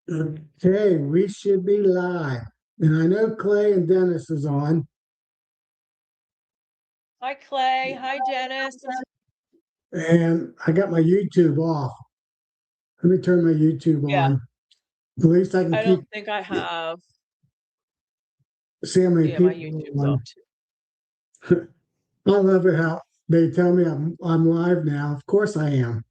Okay, we should be live. And I know Clay and Dennis is on. Hi, Clay. Hi, Dennis. And I got my YouTube off. Let me turn my YouTube Yeah, on. At least I can I keep don't think I have. see how many Yeah, my people YouTube's are off on. too. I love it how they tell me I'm live now. Of course I am.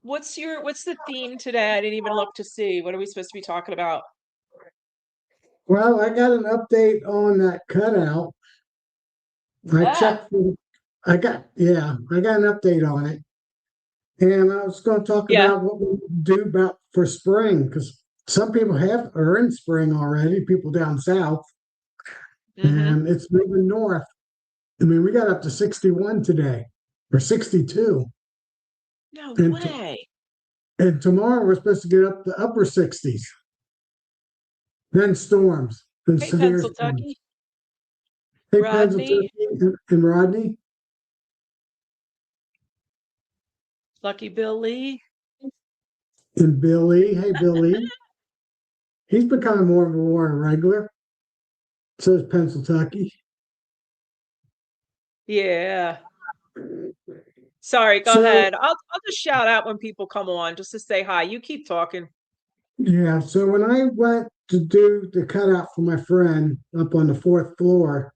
What's the theme today? I didn't even look to see. What are we supposed to be talking about? Well, I got an update on that cutout. I Ah, checked. I got an update on it. And I was going to talk yeah. about what we do about for spring because some people are in spring already, people down south, Mm-hmm. and it's moving north. I mean, we got up to 61 today or 62. No And, t- way. and tomorrow we're supposed to get up to upper 60s, then storms, then Hey, severe storms. Pennsylvania. Hey, Pennsylvania Rodney. and Rodney Lucky Billy. and Billy. Hey, Billy. He's becoming more and more a regular. So is Pennsylvania. Yeah. Sorry, go So ahead. I'll just shout out when people come on just to say hi. You keep talking. Yeah, so when I went to do the cutout for my friend up on the fourth floor,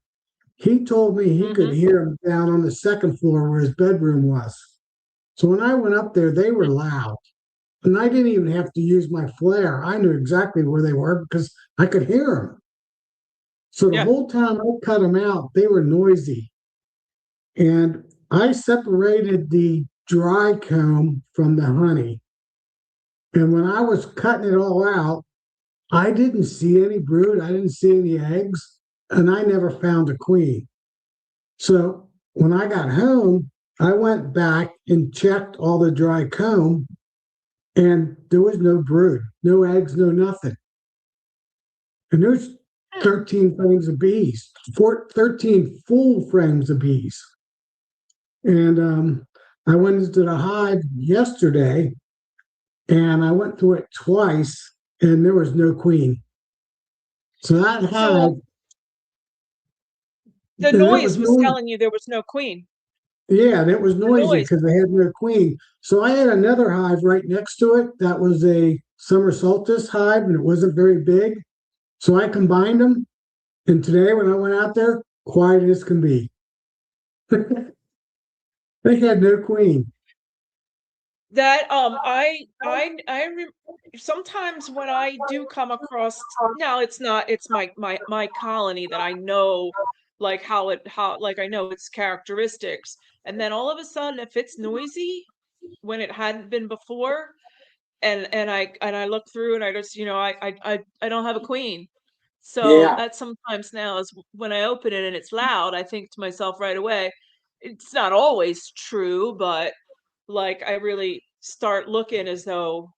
he told me he could Mm-hmm. hear him down on the second floor where his bedroom was. So when I went up there, they were loud. And I didn't even have to use my flare. I knew exactly where they were because I could hear them. So the Yeah. whole time I cut them out, they were noisy. And I separated the dry comb from the honey. And when I was cutting it all out, I didn't see any brood. I didn't see any eggs, and I never found a queen. So when I got home, I went back and checked all the dry comb, and there was no brood, no eggs, no nothing. And there's Hmm. 13 frames of bees, 13 full frames of bees. And I went into the hive yesterday, and I went through it twice, and there was no queen. So that hive, So the and it noise was was no. telling you there was no queen. Yeah, and it was The noisy noise. because they had no queen. So I had another hive right next to it that was a summer solstice hive, and it wasn't very big. So I combined them. And today, when I went out there, quiet as can be. They had no queen. That sometimes when I do come across, now it's not, it's my colony that I know, like how like I know its characteristics, and then all of a sudden if it's noisy when it hadn't been before, and I look through and I just, I don't have a queen. So Yeah, that sometimes now is when I open it and it's loud, I think to myself right away, it's not always true, but like I really start looking as though,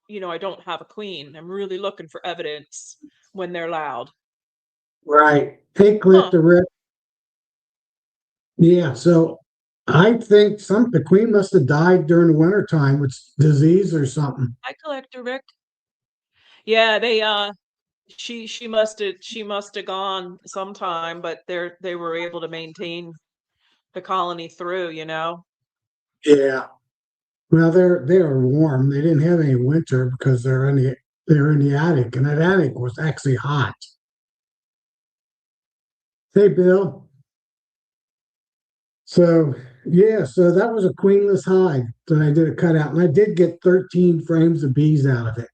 I don't have a queen. I'm really looking for evidence when they're loud. right. Hey, click Huh. the rip. Yeah, so I think the queen must have died during the winter time with disease or something. Hi, Collector Rick. Yeah, she must have gone sometime, but they were able to maintain the colony through, Yeah. Well, they're warm. They didn't have any winter because they're in the attic, and that attic was actually hot. Hey, Bill. So yeah, so that was a queenless hive that I did a cutout, and I did get 13 frames of bees out of it.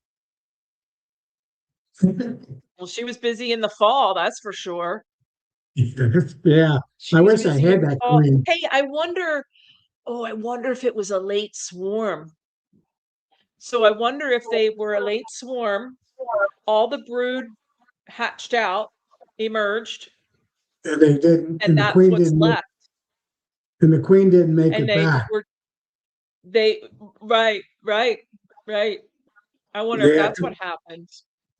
Well, she was busy in the fall, that's for sure. Yeah, I She was wish I busy had in the that fall. queen. Hey, I wonder if it was a late swarm. So I wonder if they were a late swarm, all the brood hatched out, emerged, And they didn't, and that's what's left. and the queen didn't make And it back. they, right, right, right. I wonder if Yeah, that's what happened.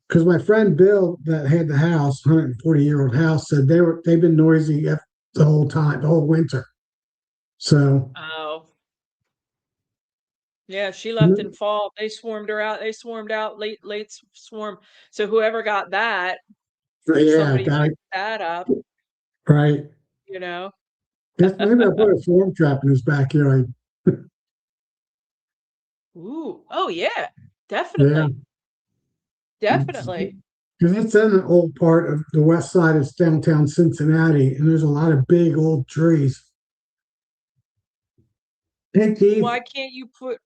because my friend Bill that had the house, 140-year-old house, said they've been noisy the whole time, the whole winter. So, Oh, yeah, she left in fall. They swarmed her out. They swarmed out late swarm. So whoever got that, yeah, somebody got it picked that up, right. you know. Guess maybe I put a swarm trap in his backyard. Ooh, oh yeah, Yeah, definitely. Definitely. because it's in an old part of the west side of downtown Cincinnati, and there's a lot of big old trees. Hey, Keith. Why can't you put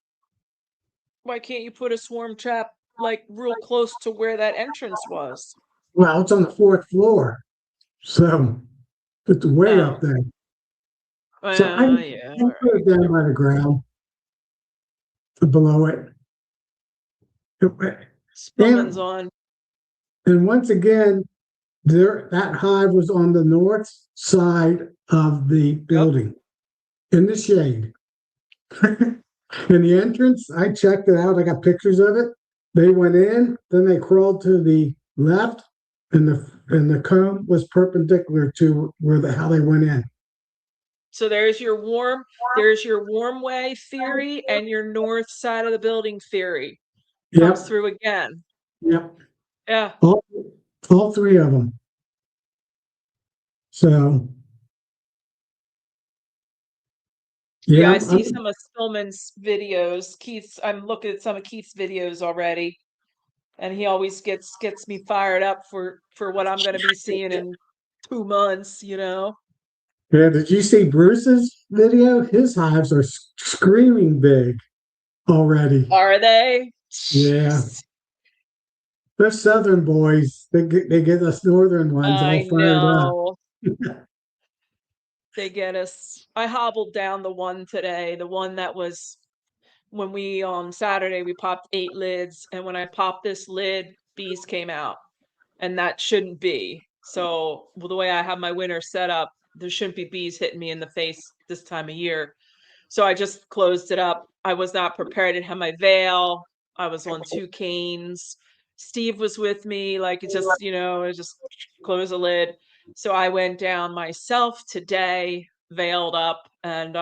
why can't you put a swarm trap like real close to where that entrance was? Well, it's on the fourth floor, so it's way up Oh, there. So yeah, I all put right. it down by the ground below it. Spillman's And on. and once again, there that hive was on the north side of the Yep. building in the shade. In the entrance, I checked it out. I got pictures of it. They went in, then they crawled to the left, and the comb was perpendicular to where how they went in. So there's your warm way theory and your north side of the building theory comes Yep, through again. yep. Yeah. All all three of them. So Yeah, yeah, I see some of Spillman's videos. I'm looking at some of Keith's videos already, and he always gets me fired up for what I'm going to be seeing in 2 months, you know. yeah. Did you see Bruce's video? His hives are screaming big already. Are they? Yeah, Jeez. they're Southern boys. They get us Northern ones all I fired up. know. They get us. I hobbled down the one today, the one that was when we on Saturday we popped 8 lids, and when I popped this lid, bees came out, and that shouldn't be. So, well, the way I have my winter set up, there shouldn't be bees hitting me in the face this time of year. So I just closed it up. I was not prepared. I didn't have my veil. I was on 2 canes. Steve was with me, like, it just, I just close the lid. So I went down myself today, veiled up, and,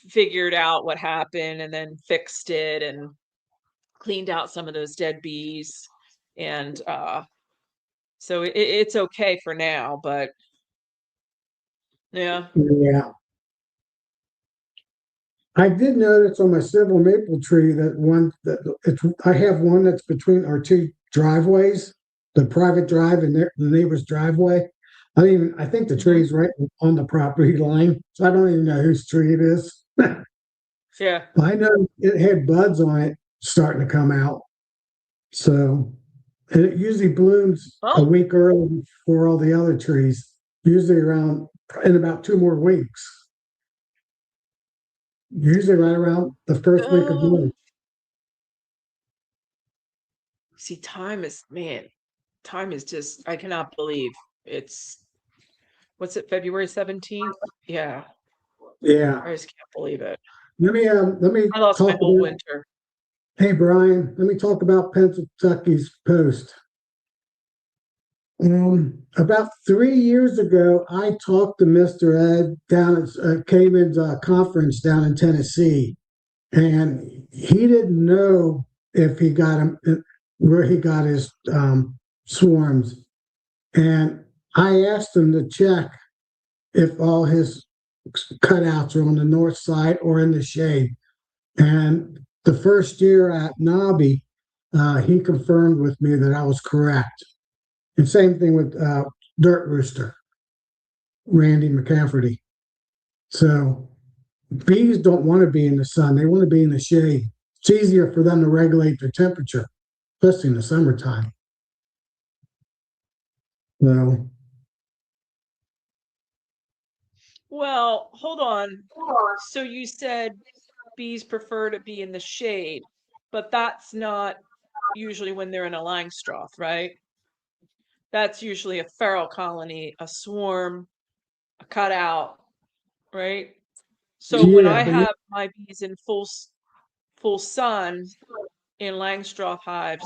figured out what happened and then fixed it and cleaned out some of those dead bees. And, so it's okay for now, but yeah. Yeah. I did notice on my silver maple tree that one that it's I have one that's between our two driveways, the private drive and the neighbor's driveway. I think the Mhm. tree's right on the property line, so I don't even know whose tree it is. Yeah. I know it had buds on it starting to come out. So and it usually blooms a Oh, week early for all the other trees, usually around in about 2 more weeks, usually right around the first week of oh. May. See, time is just, I cannot believe it's, what's it, February 17th? Yeah, Yeah. I just can't believe it. Let me I lost my talk whole about winter. hey Brian, let me talk about Kentucky's Post. About 3 years ago, I talked to Mr. Ed down at Cayman's conference down in Tennessee, and he didn't know if he got him where he got his swarms. And I asked him to check if all his cutouts are on the north side or in the shade. And the first year at Nobby, he confirmed with me that I was correct. And same thing with Dirt Rooster, Randy McCafferty. So bees don't want to be in the sun; they want to be in the shade. It's easier for them to regulate their temperature, especially in the summertime. So Well, hold on. So you said bees prefer to be in the shade, but that's not usually when they're in a Langstroth, right? That's usually a feral colony, a swarm, a cutout, right? So when yeah, I but have my bees in full sun in Langstroth hives,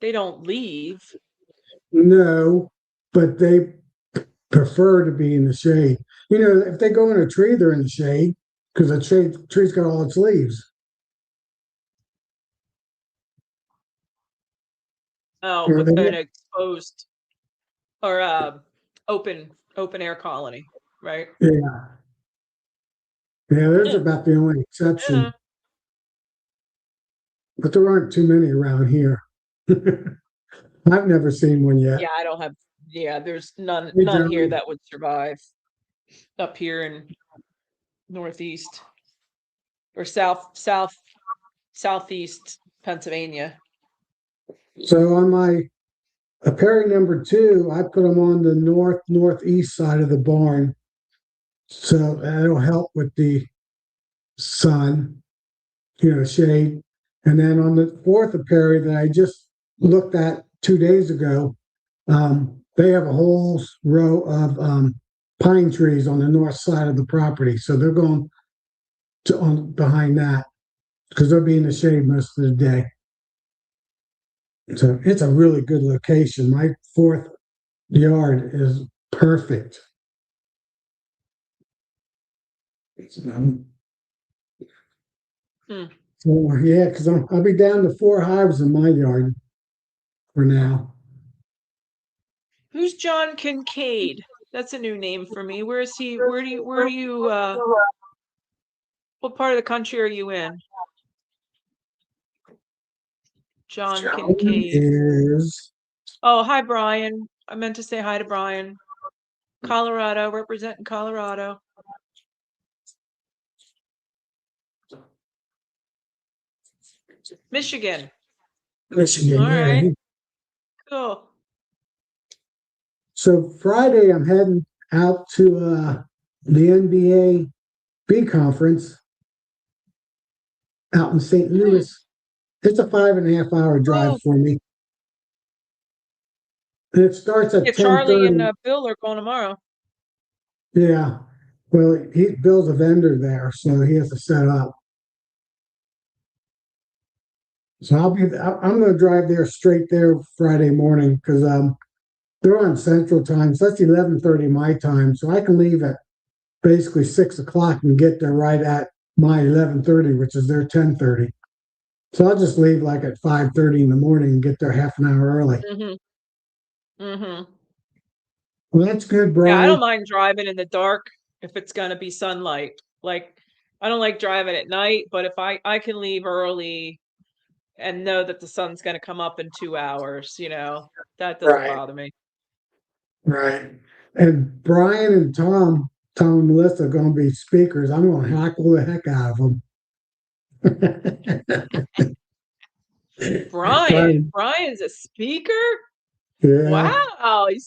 they don't leave. no, but prefer to be in the shade. You know, if they go in a tree, they're in the shade because the tree's got all its leaves. Oh, You know, with an exposed or open air colony, right? yeah, yeah, there's Yeah. about the only Yeah. exception, but there aren't too many around here. I've never seen one yet. Yeah, I don't have yeah, there's Hey, none here Joey. that would survive up here in Northeast or Southeast Pennsylvania. So on my apiary number two, I put them on the northeast side of the barn, so that'll help with the sun, shade. And then on the fourth apiary that I just looked at 2 days ago, they have a whole row of pine trees on the north side of the property. So they're going to on behind that because they'll be in the shade most of the day. So it's a really good location. My fourth yard is perfect. Um, Hmm. so yeah, because I'll be down to 4 hives in my yard for now. Who's John Kincaid? That's a new name for me. Where is he? Where do you what part of the country are you in? John Joan Kincaid. is Oh, hi Brian. I meant to say hi to Brian. Colorado, representing Colorado. Michigan. Michigan. All Yeah. right. Cool. So Friday, I'm heading out to the NBA B conference out in St. Hmm. Louis. It's a 5.5 hour drive Oh, for me. And it starts yeah, at Charlie and 10:30. Bill are going tomorrow. Yeah. Well, Bill's a vendor there, so he has to set up. So I'm going to drive there straight there Friday morning because they're on Central Time. So that's 11:30 my time. So I can leave at basically 6 o'clock and get there right at my 11:30, which is their 10:30. So I'll just leave like at 5:30 in the morning and get there half an hour early. Mm-hmm. Mm-hmm. Well, that's good, Yeah, I Brian. don't mind driving in the dark if it's gonna be sunlight. Like, I don't like driving at night, but if I can leave early and know that the sun's gonna come up in 2 hours, that doesn't Right, bother me. right. And Brian and Tom and Melissa are going to be speakers. I'm going to hackle the heck out of them. Brian, Brian's a speaker? yeah, Wow, look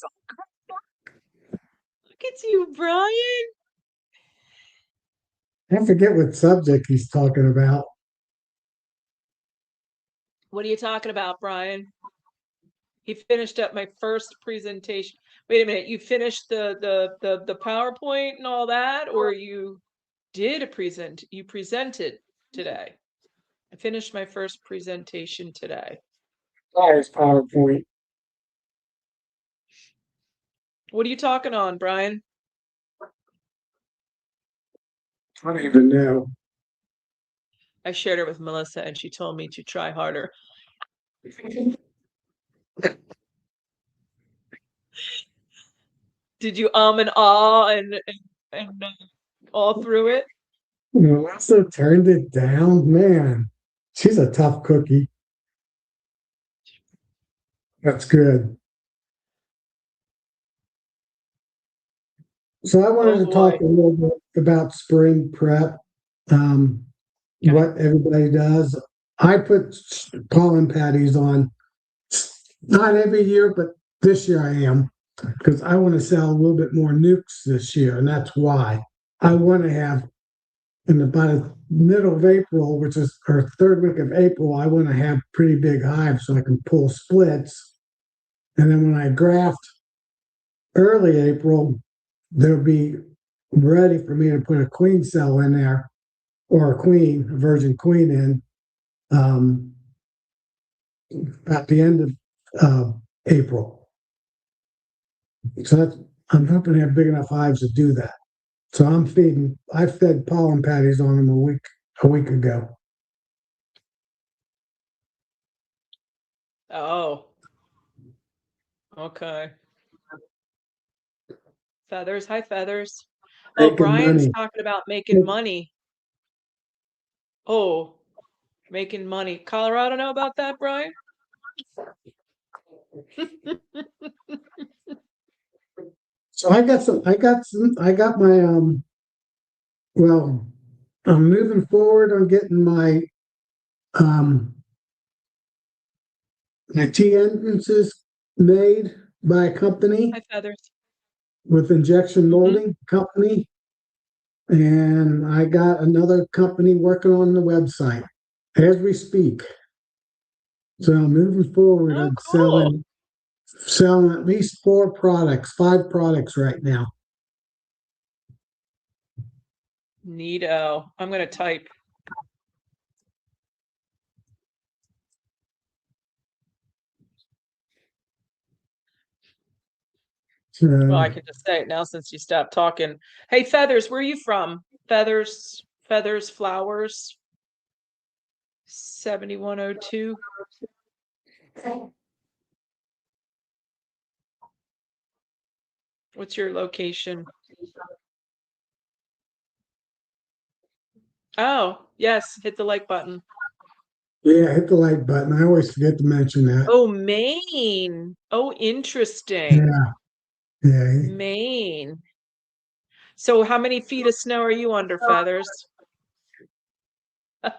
at you, Brian. I forget what subject he's talking about. What are you talking about, Brian? He finished up my first presentation. Wait a minute, you finished the PowerPoint and all that, or you presented today? I finished my first presentation today. His PowerPoint. What are you talking on, Brian? I don't even know. I shared it with Melissa and she told me to try harder. Did you and ah and all through it? Melissa turned it down. Man, she's a tough cookie. That's good. So I wanted Oh to talk boy. a little bit about spring prep, um, Okay. what everybody does. I put pollen patties on, not every year, but this year I am, because I want to sell a little bit more nukes this year, and that's why I want to have in about the middle of April, which is or third week of April, I want to have pretty big hives so I can pull splits, and then when I graft early April, they'll be ready for me to put a queen cell in there or a virgin queen in um, at the end of April. So I'm hoping to have big enough hives to do that. So I fed pollen patties on them a week ago. Oh, okay. Feathers. Hi, Feathers. Oh, Making Brian's money. talking about making money. Oh, making money. Colorado know about that, Brian? So I got my well, I'm moving forward on getting um my T entrances made by a company Hi, Feathers. with injection Hmm. molding company. And I got another company working on the website as we speak. So I'm moving forward Oh, on cool. selling at least 4 products, 5 products right now. Neato. I'm gonna type. Well, So I can just say it now since you stopped talking. Hey, Feathers, where are you from? Feathers, Flowers, 7102. What's your location? Oh, yes, hit the like button. yeah, hit the like button. I always forget to mention that. Oh, Maine. Oh, interesting. Yeah, yeah. Maine. So how many feet of snow are you under, Feathers? I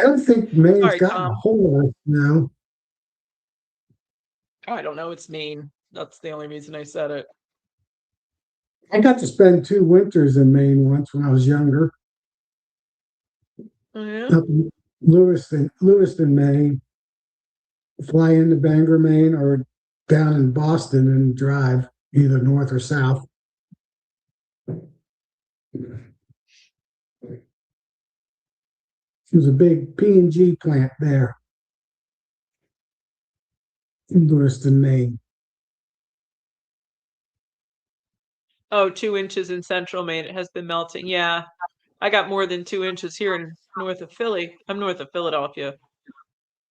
don't think Maine's Sorry, gotten a Tom. whole lot now. Oh, I don't know, it's Maine. That's the only reason I said it. I got to spend 2 winters in Maine once when I was younger, Oh, yeah? up in Lewiston, Maine. Fly into Bangor, Maine, or down in Boston and drive either north or south. There's a big P&G plant there in Lewiston, Maine. Oh, 2 inches in central Maine. It has been melting. Yeah. I got more than 2 inches here in north of Philly. I'm north of Philadelphia.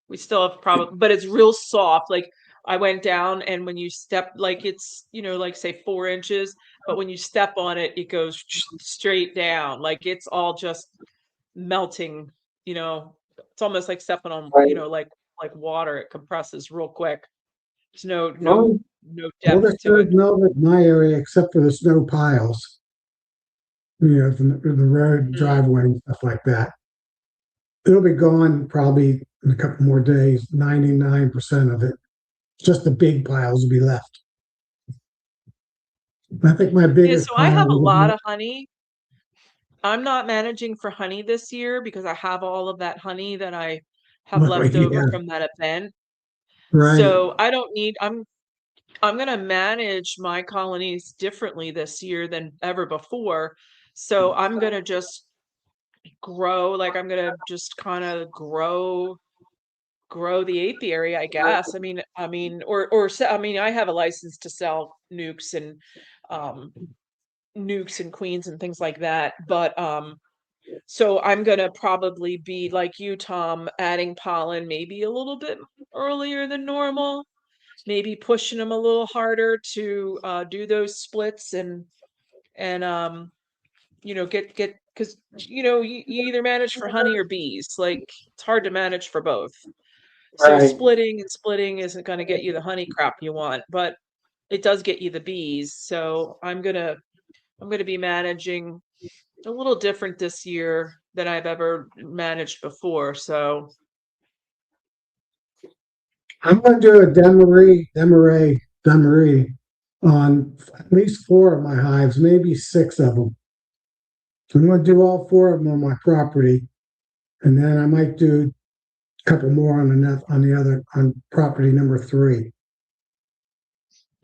We still have probably, but it's real soft. Like I went down and when you step, like it's, like say 4 inches, but when you step on it, it goes straight down. Like it's all just melting, it's almost like stepping on, Right. like water. It compresses real quick. There's no, no, Well, no all depth the to snow's it. melted in my area except for the snow piles, from the road Mm. driveway and stuff like that. It'll be gone probably in a couple more days, 99% of it. Just the big piles will be left. I think my Yeah, biggest so I pile have a will lot be of honey. I'm not managing for honey this year because I have all of that honey that I have well, left over yeah, from that event. right. So I don't need I'm going to manage my colonies differently this year than ever before. So I'm going to just grow, like I'm going to just kind of grow the apiary, I guess. I have a license to sell um nukes and queens and things like that, but so I'm gonna probably be like you, Tom, adding pollen maybe a little bit earlier than normal, maybe pushing them a little harder to do those splits and get because you either manage for honey or bees. Like it's hard to manage for both. So Right. splitting isn't going to get you the honey crop you want, but it does get you the bees. So I'm gonna be managing a little different this year than I've ever managed before. So, I'm going to do a demaree on at least 4 of my hives, maybe 6 of them. So I'm going to do all 4 of them on my property, and then I might do a couple more on property number 3.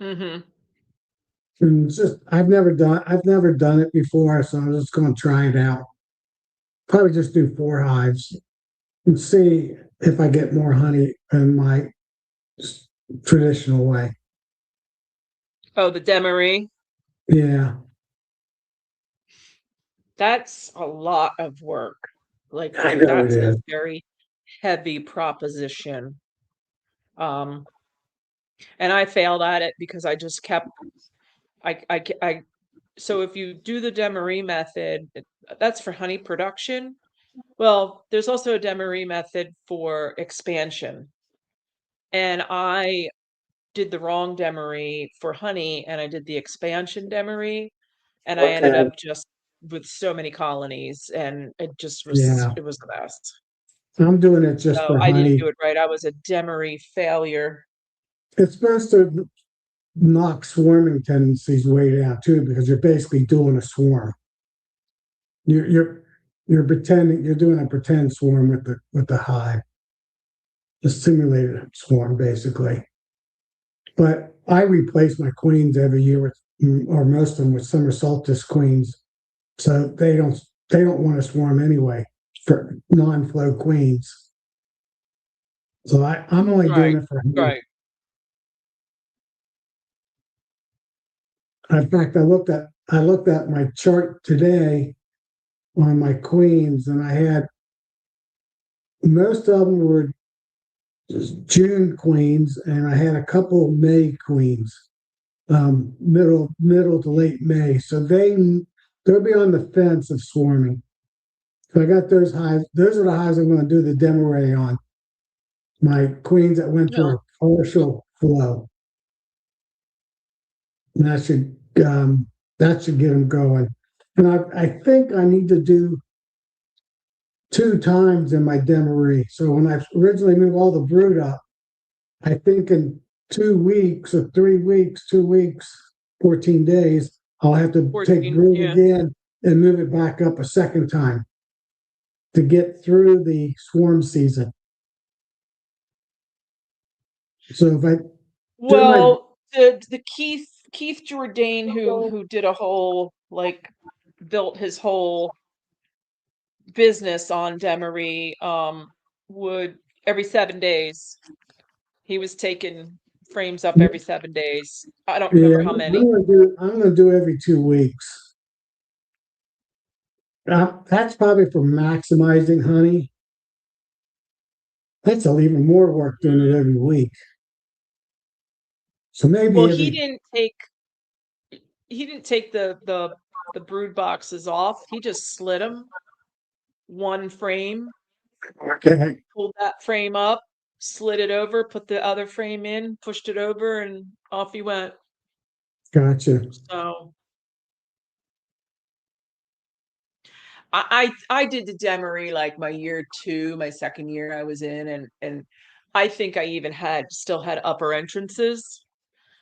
hmm And it's just I've never done it before, so I'm just going to try it out. Probably just do 4 hives and see if I get more honey in my traditional way. Oh, the demery. Yeah, That's a lot of work. Like I know it that's a is. very heavy proposition. Um, and I failed at it because I just kept I so if you do the demery method, that's for honey production. Well, there's also a demery method for expansion. And I did the wrong demery for honey and I did the expansion demery and I ended Okay. up just with so many colonies and Yeah, it was the best. I'm doing it just So for I didn't honey. do it right. I was a demery failure. It's supposed to knock swarming tendencies way down too, because you're basically doing a swarm. You're you're you're pretending you're doing a pretend swarm with the hive, a simulated swarm basically. But I replace my queens every year with, or most of them with summer solstice queens, so they don't want to swarm anyway for non-flow queens. So I'm only doing Right. it for honey. Right. In fact, I looked at my chart today on my queens, and I had most of them were June queens, and I had a couple May queens, middle to late May. So they'll be on the fence of swarming. So I got those hives. Those are the hives I'm going to do the demo ray on. My queens that went through Well, a partial flow. And that should get them going. And I think I need to do 2 times in my demery. So when I originally moved all the brood up, I think in 2 weeks or 3 weeks, 2 weeks, 14 days, I'll have to take 14, brood yeah. again and move it back up a second time to get through the swarm season. So if I do my, Well, the Keith Jourdain who did a whole like built his whole business on demery would every 7 days he was taking frames up every 7 days. I don't yeah, remember how many. I'm gonna do every 2 weeks. That's probably for maximizing honey. That's even more work doing it every week. So Well, maybe every. he didn't take the brood boxes off. He just slid them one frame, Okay, pulled that frame up, slid it over, put the other frame in, pushed it over, and off he went. gotcha. So I did the demery like my year two, my second year I was in, and I think I even still had upper entrances,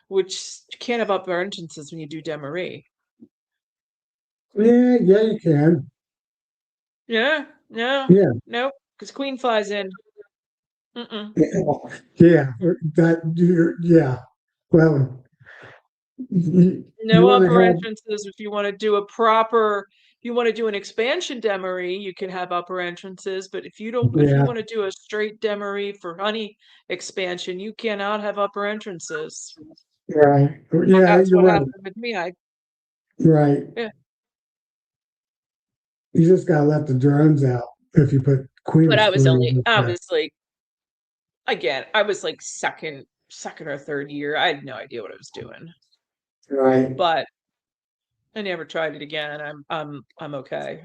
which you can't have upper entrances when you do demery. Yeah, yeah, you can. Yeah, no, Yeah, nope, because queen flies in. Mm-mm. yeah, yeah. Well, you No want to upper have, entrances if you want to do a proper, if you want to do an expansion demery, you can have upper entrances, but if you yeah, want to do a straight demery for honey expansion, you cannot have upper entrances. right. Yeah, That's you're what right. happened with me. I Right. Yeah, You just gotta let the drones out if you put queen but exclusion I like was like, again, I was like second or third year. I had no idea what I was doing, that. Right. but I never tried it again. I'm okay.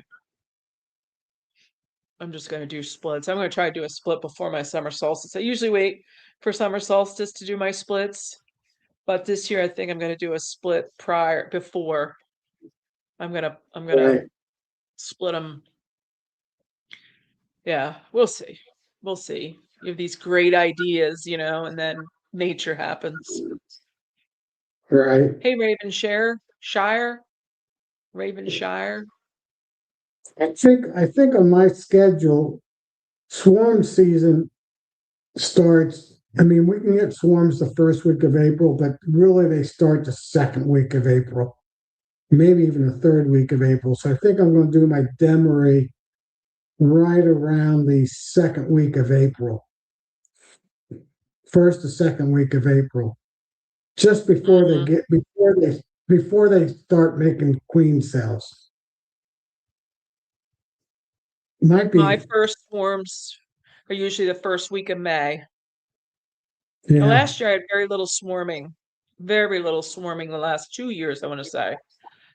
I'm just gonna do splits. I'm gonna try to do a split before my summer solstice. I usually wait for summer solstice to do my splits, but this year I think I'm gonna do a split before. I'm gonna Right. split them. Yeah, we'll see. We'll see. You have these great ideas, and then nature happens. Right. Hey, Ravenshire. I think on my schedule, swarm season starts. I mean, we can get swarms the first week of April, but really they start the second week of April, maybe even the third week of April. So I think I'm going to do my demery right around the second week of April. first or second week of April, just Mhm. before they start making queen cells. Might My be, first swarms are usually the first week of May. And yeah. last year I had very little swarming the last 2 years, I want to say.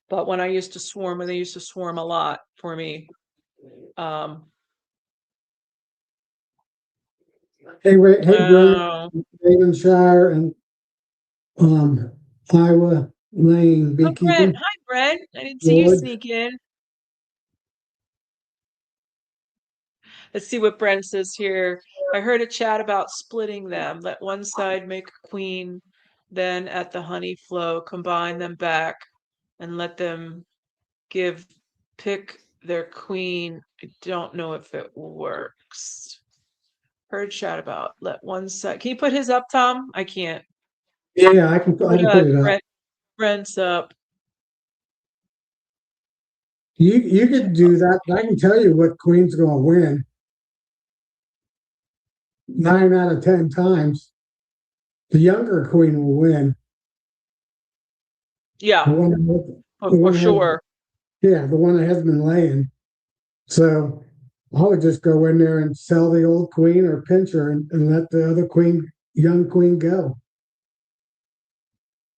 But when I used to swarm, when they used to swarm a lot for me. Um, Hey, Brent, oh, Ravenshire and um, Iowa Lane oh, Brent. beekeeping. Hi, Brent. I didn't see you George, sneak in. Let's see what Brent says here. I heard a chat about splitting them. Let one side make a queen, then at the honey flow, combine them back and let them give pick their queen. I don't know if it works. Heard chat about let one side. Can you put his up, Tom? I can't. yeah, I Put can put it up. Brent's up. You could Check do that. I can tell you what queen's going to win 9 out of 10 times. The younger queen will win. The Yeah, one, the for one has, sure. yeah, the one that has been laying. So I would just go in there and sell the old queen or pinch her and let the other queen, young queen, go.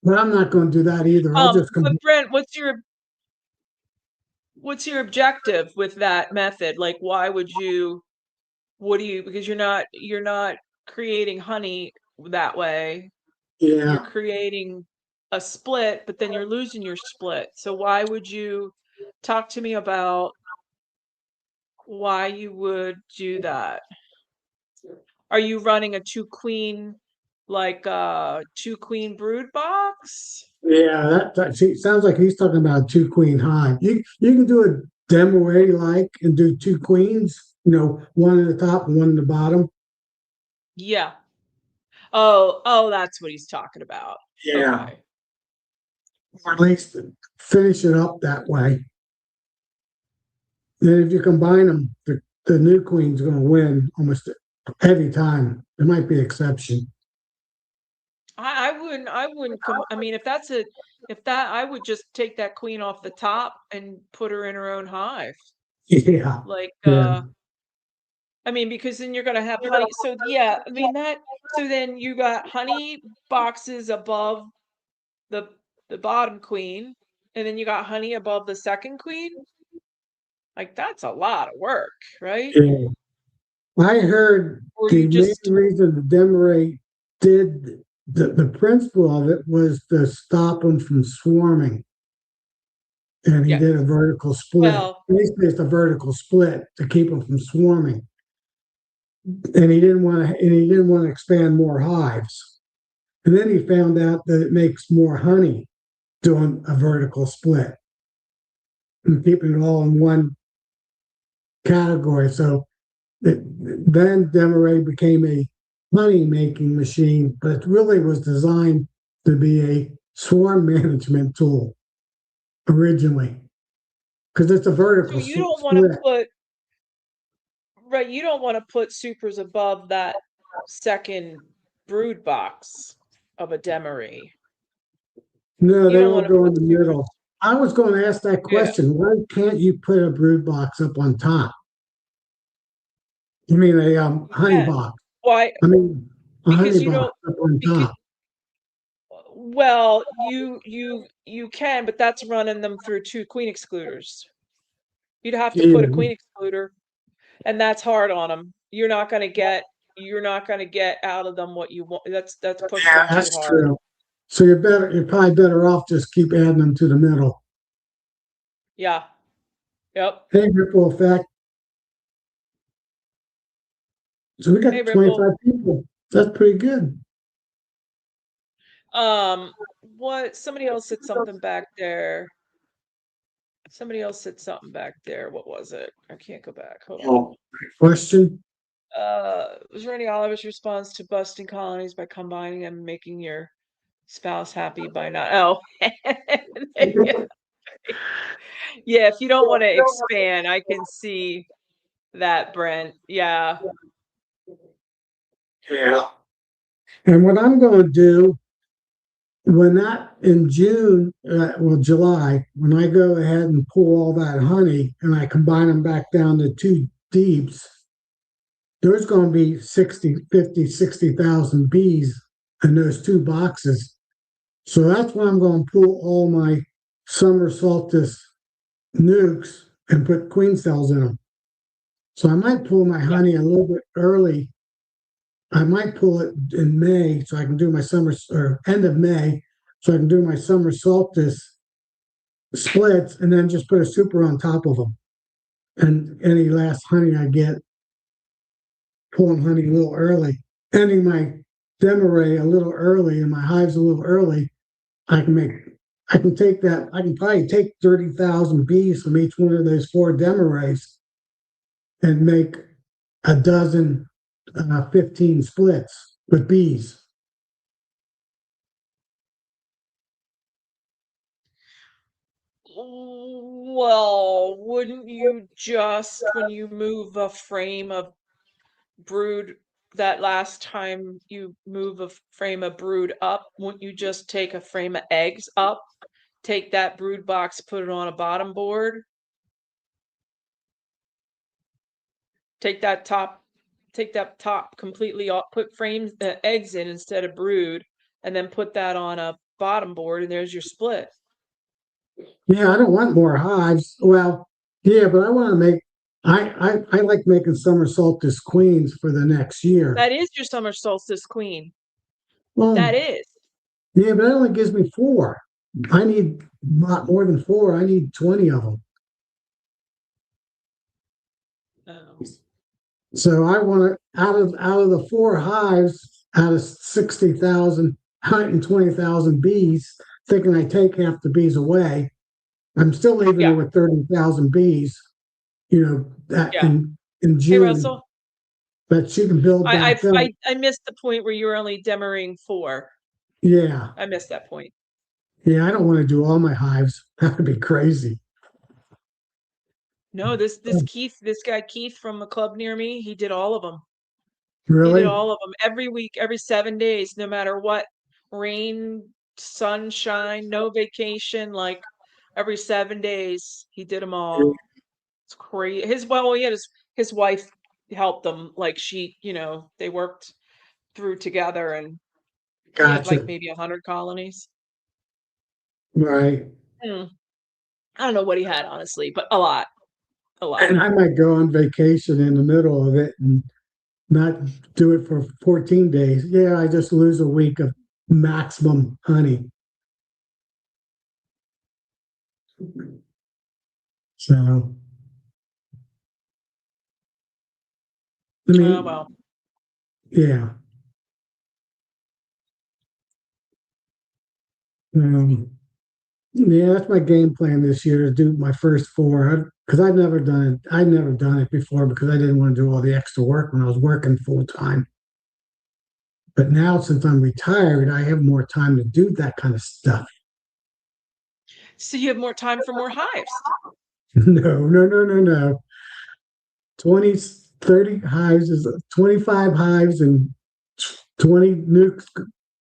But I'm not going to do that either. I'll just come. But Brent, what's your objective with that method? Like, why would you? What do you? Because you're not creating honey that way. You're Yeah, creating a split, but then you're losing your split. So why would you talk to me about why you would do that? Are you running a two queen brood box? yeah. See, sounds like he's talking about two queen hive. You can do a demo way like and do two queens. One at the top and one at the bottom. Yeah. Oh, that's what he's talking about. Yeah, Okay. or at least finish it up that way. Then if you combine them, the new queen's going to win almost every time. There might be exception. I wouldn't come. I mean, if that, I would just take that queen off the top and put her in her own hive. Yeah, Like, yeah, I mean, because then you're gonna have honey. So yeah, I mean so then you got honey boxes above the the bottom queen, and then you got honey above the second queen. Like that's a lot of work, right? yeah. I heard Or you the main just reason the Demeray did the principle of it was to stop them from swarming. And he yeah. did a vertical split. Well, Basically, it's a vertical split to keep them from swarming. And he didn't want to expand more hives. And then he found out that it makes more honey doing a vertical split and keeping it all in one category. So then Demeray became a honey making machine, but it really was designed to be a swarm management tool originally because it's a so vertical you don't want to split. put right, you don't want to put supers above that second brood box of a demery. No, You they don't all want to go in put the supers. middle. I was going to ask that Yeah. question. Why can't you put a brood box up on top? I mean, a You honey can. box. Why? I mean, a honey Because you box don't up on because top. well, you can, but that's running them through two queen excluders. You'd have to put a Yeah, queen excluder, and that's hard on them. You're not gonna get out of them what you want. That's pushing yeah, them too that's hard. true. So you're probably better off just keep adding them to the middle. Yeah. Yep. Hey, ripple effect. So we Hey, got Ripple. 25 people. That's pretty good. What? Somebody else said something back there. Somebody else said something back there. What was it? I can't go back. Hold on. Oh, question. Was there any Oliver's response to busting colonies by combining them and making your spouse happy by not? Oh, yeah. If you don't want to expand, I can see that, Brent. Yeah. Yeah. And what I'm going to do when that in June, well, July, when I go ahead and pull all that honey and I combine them back down to two deeps, there's going to be 60, 50, 60,000 bees in those two boxes. So that's when I'm going to pull all my summer solstice nukes and put queen cells in them. So I might pull my Yeah. honey a little bit early. I might pull it in May so I can do my summer or end of May so I can do my summer solstice splits and then just put a super on top of them. And any last honey I get, pulling honey a little early, ending my demarray a little early and my hives a little early, I can make, I can take that, I can probably take 30,000 bees from each one of those four demarays and make a dozen, 15 splits with bees. Well, wouldn't you just, when you move a frame of brood, that last time you move a frame of brood up, wouldn't you just take a frame of eggs up, take that brood box, put it on a bottom board, take that top, take that top completely off, put frames, eggs in instead of brood, and then put that on a bottom board, and there's your split. Yeah, I don't want more hives. Well, yeah, but I want to make, I like making summer solstice queens for the next year. That is your summer solstice queen. That Well, is. yeah, but that only gives me four. I need a lot more than four. I need 20 of them. Oh. So I want to out of the four hives, out of 60,000, 120,000 bees, thinking I take half the bees away. I'm still leaving her Yeah, with 30,000 bees, that yeah. in Hey, June, Russell, but she can build I back I've up. I missed the point where you were only demoing 4. Yeah. I missed that point. Yeah. I don't want to do all my hives. That would be crazy. No, this guy Keith from the club near me, he did all of them. He did Really? all of them every week, every 7 days, no matter what, rain, sunshine, no vacation, like every 7 days, he did them all. It's crazy. He had his wife helped them, like they worked through together, and he had like Gotcha. maybe 100 colonies. Right. Hmm. I don't know what he had, honestly, but a lot, a lot. And I might go on vacation in the middle of it and not do it for 14 days. Yeah, I just lose a week of maximum honey. So, I Oh, mean, well. yeah. Um, yeah, that's my game plan this year to do my first four because I've never done it. I've never done it before because I didn't want to do all the extra work when I was working full time. But now, since I'm retired, I have more time to do that kind of stuff. So you have more time for more hives. No, no, no, no, no. 20, 30 hives is 25 hives and 20 nukes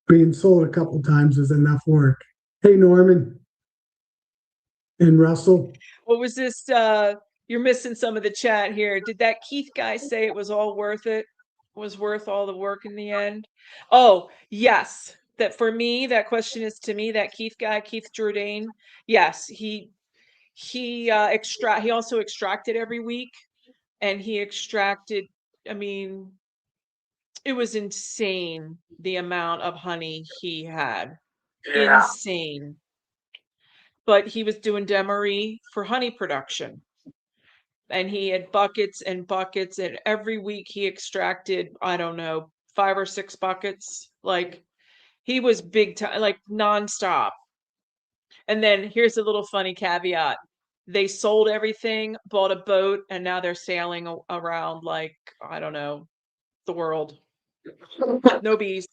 being sold a couple times is enough work. Hey, Norman and Russell. What was this? You're missing some of the chat here. Did that Keith guy say it was all worth it? Was worth all the work in the end? Oh, yes. That for me, that question is to me, that Keith guy, Keith Jourdain. Yes, he also extracted every week, and he extracted, I mean, it was insane the amount of honey he had. Yeah. Insane. But he was doing demery for honey production, and he had buckets and buckets, and every week he extracted, I don't know, 5 or 6 buckets. Like he was big time, like nonstop. And then here's a little funny caveat. They sold everything, bought a boat, and now they're sailing around, like, I don't know, the world. No bees.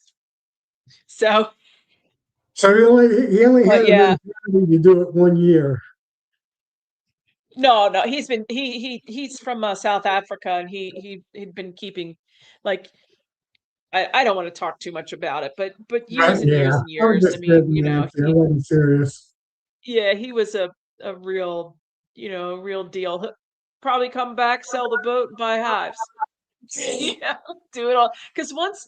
So, So he only but had a yeah. mentality to do it 1 year. No, no, he's from South Africa, and he'd been keeping, like, I don't want to talk too much about it, but Right, years and yeah. years and I was years. I just mean, kidding, Nancy. I wasn't serious. yeah, he was a real, real deal. He'll probably come back, sell the boat, and buy hives. Yeah, do it all. Because once,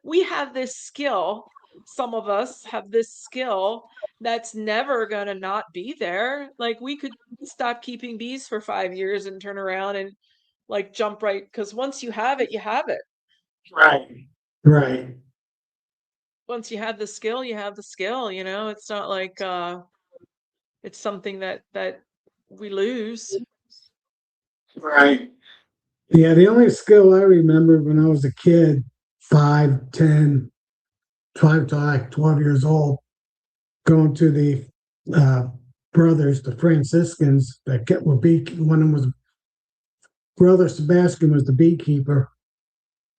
we have this skill, some of us have this skill that's never gonna not be there. Like we could stop keeping bees for 5 years and turn around and like jump right, because once you have it, you have it. Right. Right. Once you have the skill, you have the skill, It's not like it's something that we lose. Right. Yeah, the only skill I remember when I was a kid, 5, 10, 5 to like 12 years old, going to the uh, brothers, the Franciscans that kept were bee. One of them was brother Sebastian was the beekeeper.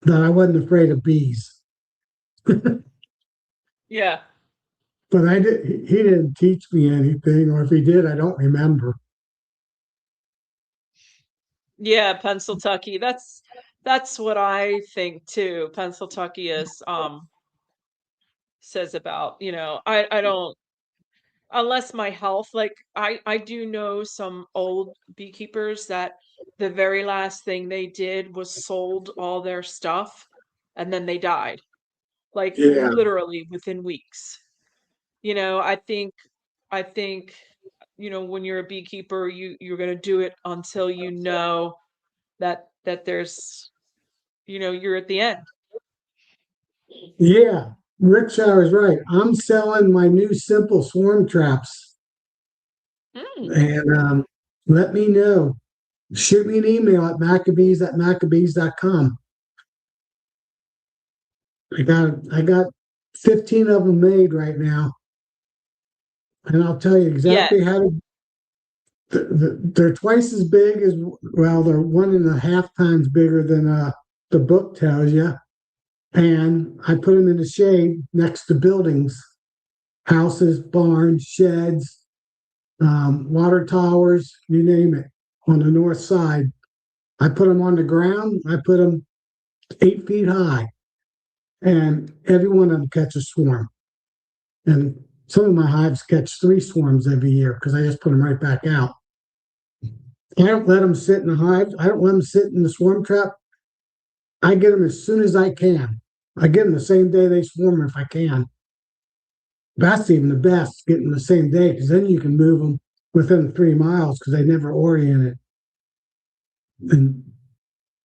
That I wasn't afraid of bees, Yeah. but I did. He didn't teach me anything, or if he did, I don't remember. Yeah, Pennsylvania. That's what I think too. Pennsylvania is says about, I don't, unless my health, like I do know some old beekeepers that the very last thing they did was sold all their stuff and then they died. Like Yeah, literally within weeks. I think when you're a beekeeper, you're going to do it until that there's you're at the end. yeah. Rick Shower is right. I'm selling my new simple swarm traps, Mm. and let me know. Shoot me an email at maccabees@maccabees.com. I got 15 of them made right now, and I'll tell you Yeah. exactly how to. They're twice as big as well. They're 1.5 times bigger than the book tells you, and I put them in the shade next to buildings, houses, barns, sheds, water towers, you name it, on the north side. I put them on the ground. I put them 8 feet high, and every one of them catches a swarm. And some of my hives catch 3 swarms every year because I just put them right back out. I don't let them sit in the hives. I don't let them sit in the swarm trap. I get them as soon as I can. I get them the same day they swarm if I can. That's even the best, getting the same day, because then you can move them within 3 miles because they never orient it. And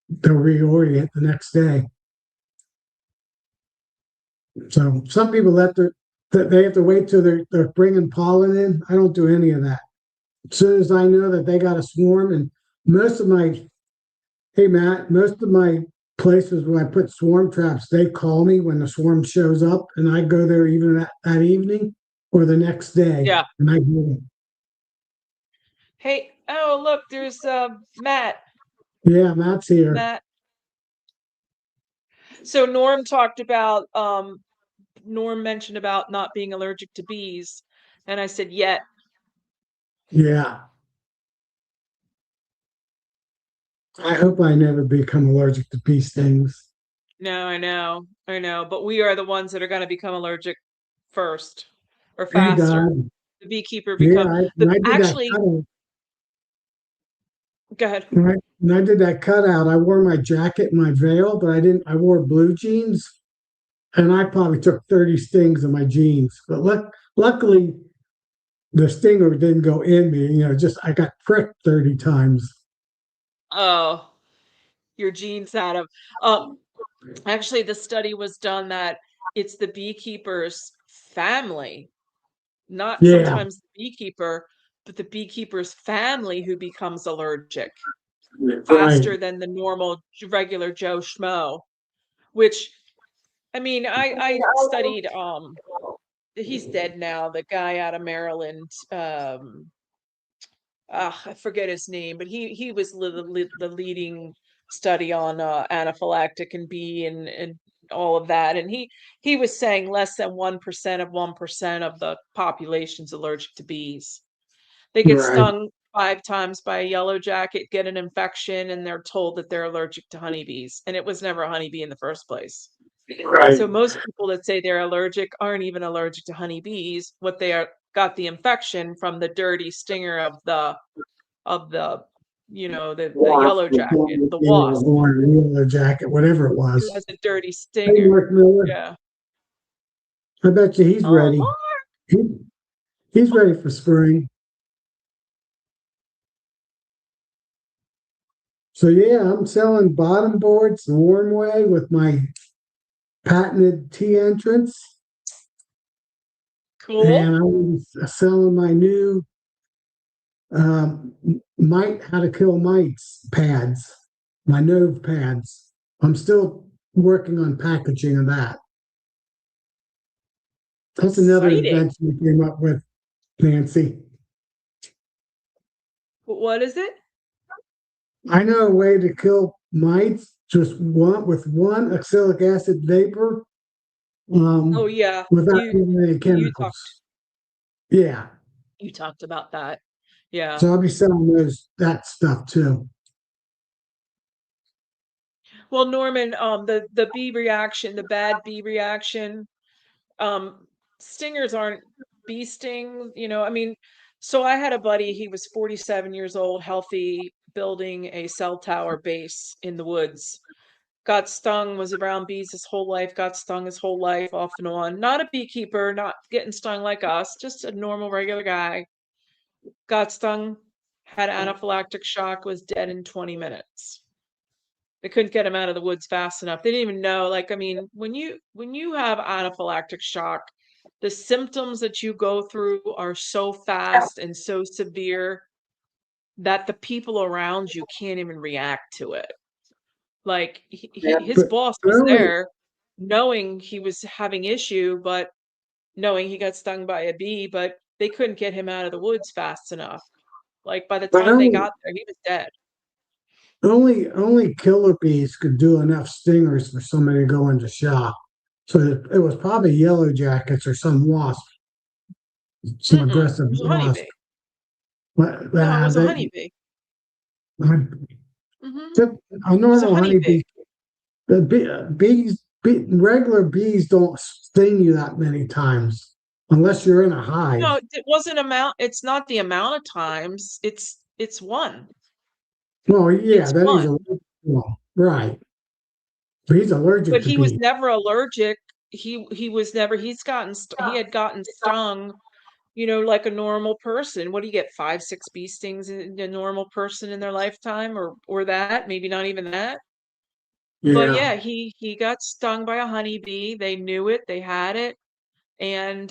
they'll reorient the next day. So some people that they have to wait till they're bringing pollen in. I don't do any of that. As soon as I know that they got a swarm, and most of my hey Matt, most of my places where I put swarm traps, they call me when the swarm shows up, and I go there even that evening or the next day, Yeah. and I get them. Hey, oh look, there's Matt. Yeah, Matt's here. Matt. So Norm mentioned about not being allergic to bees, and I said, "Yet." Yeah, I hope I never become allergic to bee stings. No, I know, but we are the ones that are going to become allergic first or Hey, faster. God. The beekeeper Yeah, become when the I did that actually. cutout, Go ahead. when I did that cutout, I wore my jacket and my veil, but I didn't. I wore blue jeans, and I probably took 30 stings in my jeans. But luckily, the stinger didn't go in me. Just I got pricked 30 times. Oh, your genes had them. Um, Actually, the study was done that it's the beekeeper's family, not Yeah, sometimes the beekeeper, but the beekeeper's family who becomes allergic right. faster than the normal regular Joe Schmo, which I mean, I studied he's dead now, the guy out of Maryland. I forget his name, but he was the leading study on anaphylactic and bee and all of that, and he was saying less than 1% of the population's allergic to bees. They get Right. stung 5 times by a yellow jacket, get an infection, and they're told that they're allergic to honeybees, and it was never a honeybee in the first place. So Right. most people that say they're allergic aren't even allergic to honeybees. What they are got the infection from the dirty stinger of the the Wasp, yellow the jacket, hornet, the yeah, the wasp. hornet, yellow jacket, whatever it It has was. a dirty Hey, stinger. Mark Miller, Yeah. I bet you he's Oh, ready. Mark. He, he's ready for spring. So yeah, I'm selling bottom boards the warm way with my patented T entrance, and Cool. I'm selling my new um, mite how to kill mites pads, my Nove pads. I'm still working on packaging of that. That's another Exciting. invention we came up with, Nancy. What is it? I know a way to kill mites just one with one oxalic acid vapor, Oh um, yeah. without using any You chemicals. talked Yeah. you talked about that. Yeah. So I'll be selling those that stuff too. Well, Norman, the bee reaction, the bad bee reaction, um, stingers aren't bee sting, I mean, so I had a buddy, he was 47 years old, healthy, building a cell tower base in the woods. Got stung, was around bees his whole life, got stung his whole life, off and on. Not a beekeeper, not getting stung like us, just a normal, regular guy. Got stung, had anaphylactic shock, was dead in 20 minutes. They couldn't get him out of the woods fast enough. They didn't even know, like, I mean, when you have anaphylactic shock, the symptoms that you go through are so fast and so severe that the people around you can't even react to it. Like his But boss was only there knowing he was having issue, but knowing he got stung by a bee, but they couldn't get him out of the woods fast enough. Like by the but time they only got there, he was dead. only killer bees could do enough stingers for somebody to go into shock. So it was probably yellow jackets or some wasp, some Mm-mm, it aggressive was a wasp. honeybee. But No, it was a honeybee. uh, Mhm. just a It was a normal honeybee. honeybee. Regular bees don't sting you that many times unless you're in a hive. No, it wasn't amount it's not the amount of times, it's one. Well, yeah, It's that he's one. allergic. Well, right. But he's allergic But to he was bees. never allergic. He was never he had gotten stung, like a normal person. What do you get? 5, 6 bee stings in a normal person in their lifetime or that, maybe not even that. But Yeah. yeah, he got stung by a honeybee. They knew it, they had it, and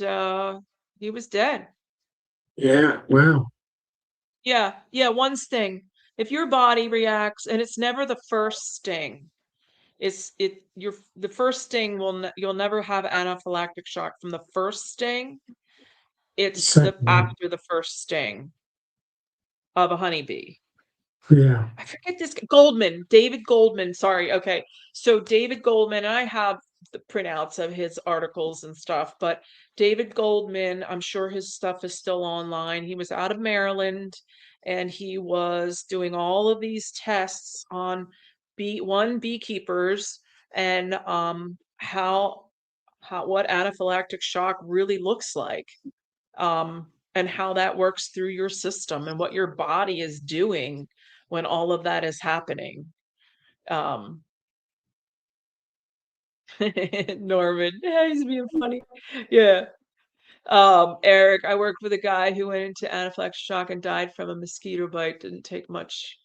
he was dead. Yeah. Wow. Yeah, yeah, one sting. If your body reacts, and it's never the first sting. The first sting you'll never have anaphylactic shock from the first sting. It's the Second. after the first sting of a honeybee. Yeah. I forget this Goldman, David Goldman. Sorry. Okay. So David Goldman, I have the printouts of his articles and stuff, but David Goldman, I'm sure his stuff is still online. He was out of Maryland and he was doing all of these tests on beekeepers and how what anaphylactic shock really looks like. And how that works through your system and what your body is doing when all of that is happening. Um, Norman, yeah, he's being funny. Yeah. Eric, I worked with a guy who went into anaphylactic shock and died from a mosquito bite. Didn't take much,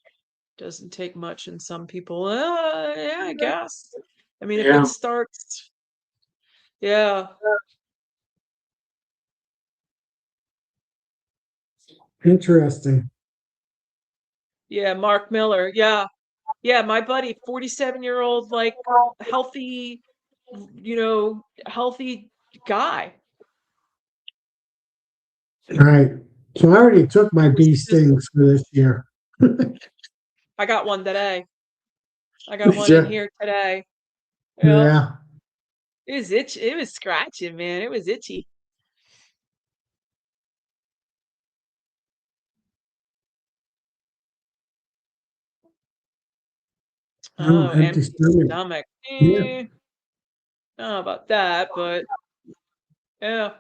doesn't take much in some people. Yeah, I guess. I mean, if it Yeah. starts, yeah, Interesting. yeah, Mark Miller, yeah, yeah, my buddy, 47-year-old, like healthy, healthy guy. Right. So I already took my Was bee just stings for this year. I got one today. I got Did one in you? here today. Yep. Yeah. It was itchy. It was scratching, man. It was itchy. Oh, Oh, empty empty stomach. stomach. Yeah. I don't know about that, but yeah,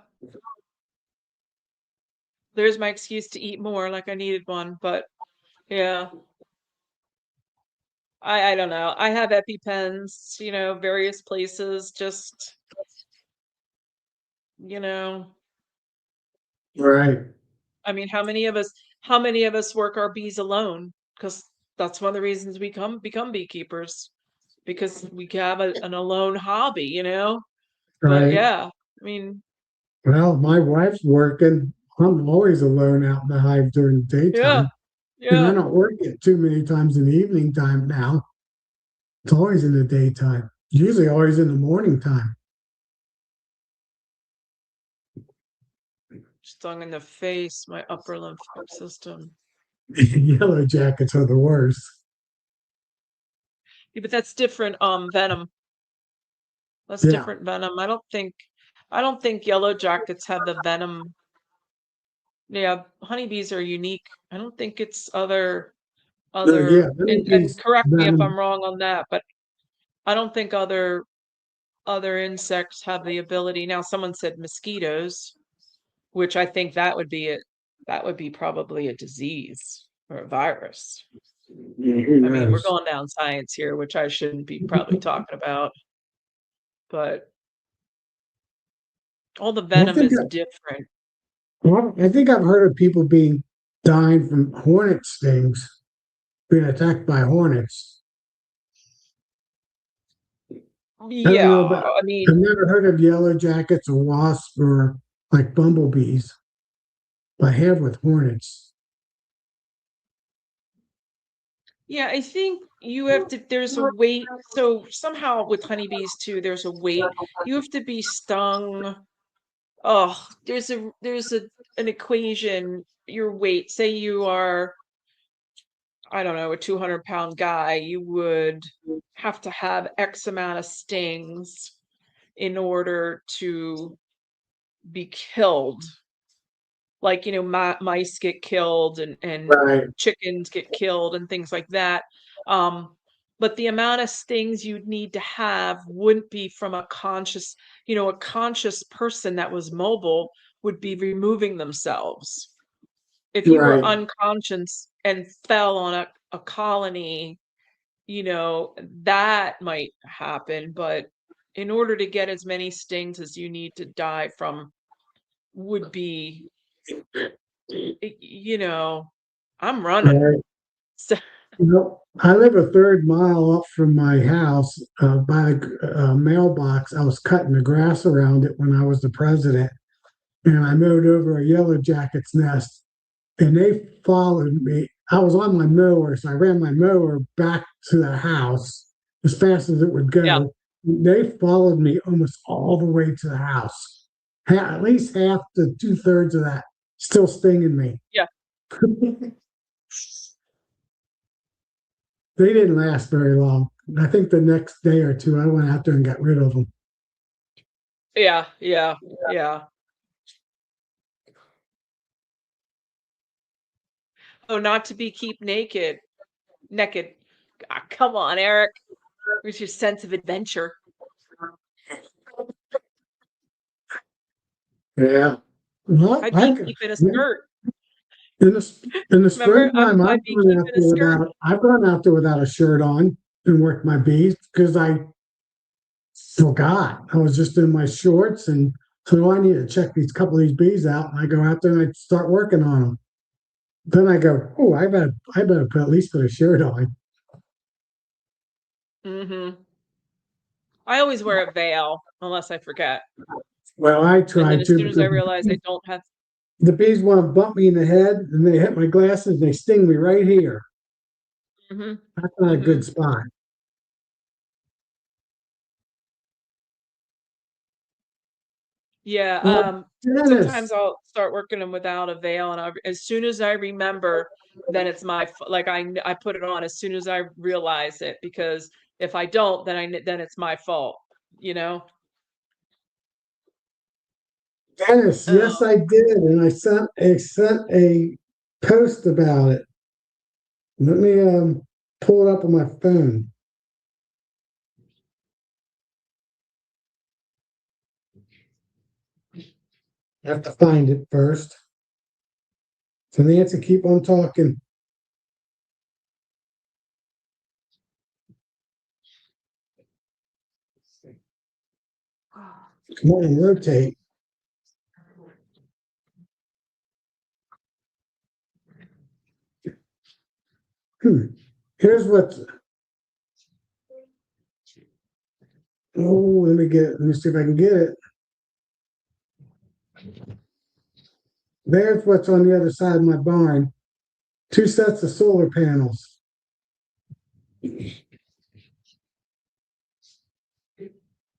there's my excuse to eat more like I needed one, but yeah. I don't know. I have EpiPens, various places, just, you know, Right. I mean, how many of us work our bees alone? Because that's one of the reasons we become beekeepers, because we have an alone hobby. But Right. yeah, I mean, Well, my wife's working. I'm always alone out in the hive during the yeah, daytime. And I yeah. don't work it too many times in the evening time now. It's always in the daytime. Usually always in the morning time. Stung in the face, my upper lymphatic system. Yellow jackets are the worst. Yeah, but that's different, venom. That's Yeah. different venom. I don't think yellow jackets have the venom. Yeah, honeybees are unique. I don't think it's Yeah, other, and honeybees correct me if venom. I'm wrong on that, but I don't think other insects have the ability. Now, someone said mosquitoes, which I think that would be probably a disease or a virus. Who I mean, we're knows? going down science here, which I shouldn't be probably talking about, but all the Well, venom is different. I think I've heard of people being dying from hornet stings, being attacked by hornets. I don't know Yeah, about. I mean, I've never heard of yellow jackets or wasps or like bumblebees. I have with hornets. yeah, I think there's a weight. So somehow with honeybees too, there's a weight. You have to be stung. Oh, there's an equation. Your weight, say you are, I don't know, a 200-pound guy, you would have to have X amount of stings in order to be killed. Like, mice get killed, and Right, chickens get killed and things like that. Um, but the amount of stings you'd need to have wouldn't be from a conscious person that was mobile would be removing themselves. If you were right, unconscious and fell on a colony, that might happen. But in order to get as many stings as you need to die from would be, you know, I'm running. right. So, I live a third mile up from my house by a mailbox. I was cutting the grass around it when I was the president, and I mowed over a yellow jacket's nest, and they followed me. I was on my mower, so I ran my mower back to the house as fast as it would yeah, go. They followed me almost all the way to the house. At least half to two-thirds of that still stinging me. yeah, They didn't last very long. I think the next day or two, I went out there and got rid of them. yeah, yeah, yeah. Oh, not to be keep naked. Ah, come on, Eric. Where's your sense of adventure? Yeah. Well, I beekeep in a skirt. in the Remember, springtime, I beekeep in a skirt. I've gone out there without a shirt on and worked my bees because I forgot. I was just in my shorts and so I need to check these couple of these bees out. And I go out there and I start working on them. Then I go, oh, I better put, at least put a shirt on. Hmm. I always wear a veil unless I forget. Well, I And then tried as to soon as I because realize I don't have, the bees want to bump me in the head and they hit my glasses and they sting me right here. hmm That's not a hmm good spot. Yeah, sometimes Dennis, I'll start working them without a veil, and as soon as I remember, then it's like I put it on as soon as I realize it, because if I don't, then it's my fault, you know? Dennis, yes, Um, I did, and I sent a post about it. Let me pull it up on my phone. I have to find it first. So Nancy, keep on talking. Come on, rotate. Here's what. Oh, let me see if I can get it. There's what's on the other side of my barn. 2 sets of solar panels.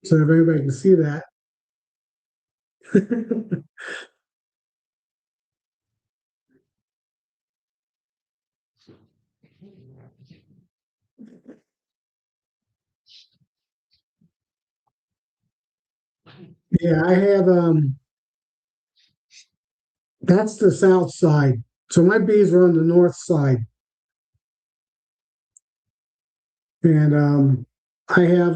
So if everybody can see that. Yeah, I have that's the south side. So my bees are on the north side. And I have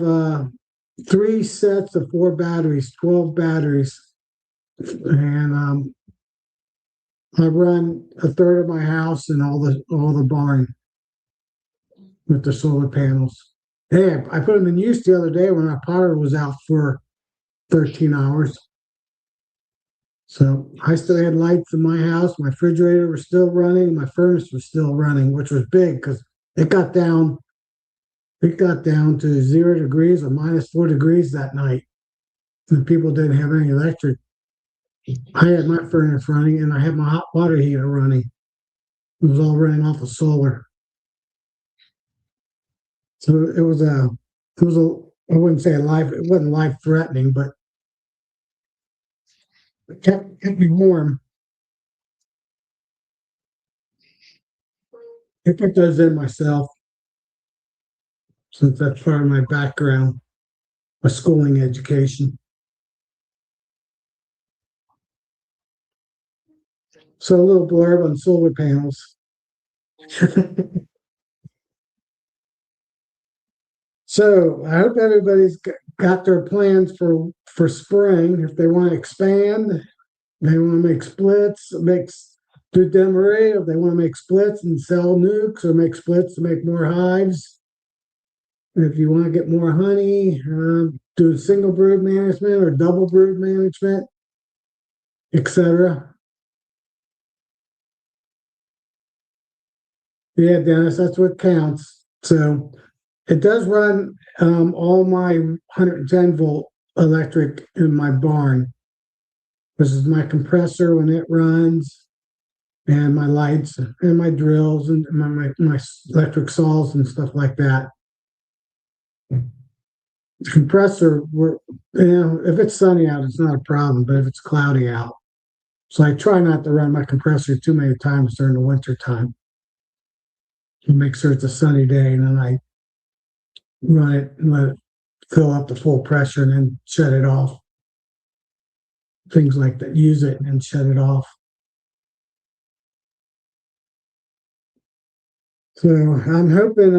3 sets of 4 batteries, 12 batteries. And I run a third of my house and all the barn with the solar panels. Yeah, I put them in use the other day when our power was out for 13 hours. So I still had lights in my house. My refrigerator was still running. My furnace was still running, which was big because it got down. It got down to 0 degrees or -4 degrees that night. And people didn't have any electric. I had my furnace running and I had my hot water heater running. It was all running off of solar. So it was I wouldn't say it wasn't life threatening, but it kept me warm. I put those in myself since that's part of my background, my schooling education. So a little blurb on solar panels. So I hope everybody's got their plans for spring. If they want to expand, they want to make splits, do demery. If they want to make splits and sell nukes, or make splits to make more hives. If you want to get more honey, do single brood management or double brood management, etc. Yeah, Dennis, that's what counts. So it does run all my 110-volt electric in my barn. This is my compressor when it runs, and my lights, and my drills, and my electric saws and stuff like that. The compressor, if it's sunny out, it's not a problem, but if it's cloudy out. So I try not to run my compressor too many times during the winter time. To make sure it's a sunny day, and then I run it and let it fill up to full pressure and then shut it off. Things like that, use it and shut it off. So I'm hoping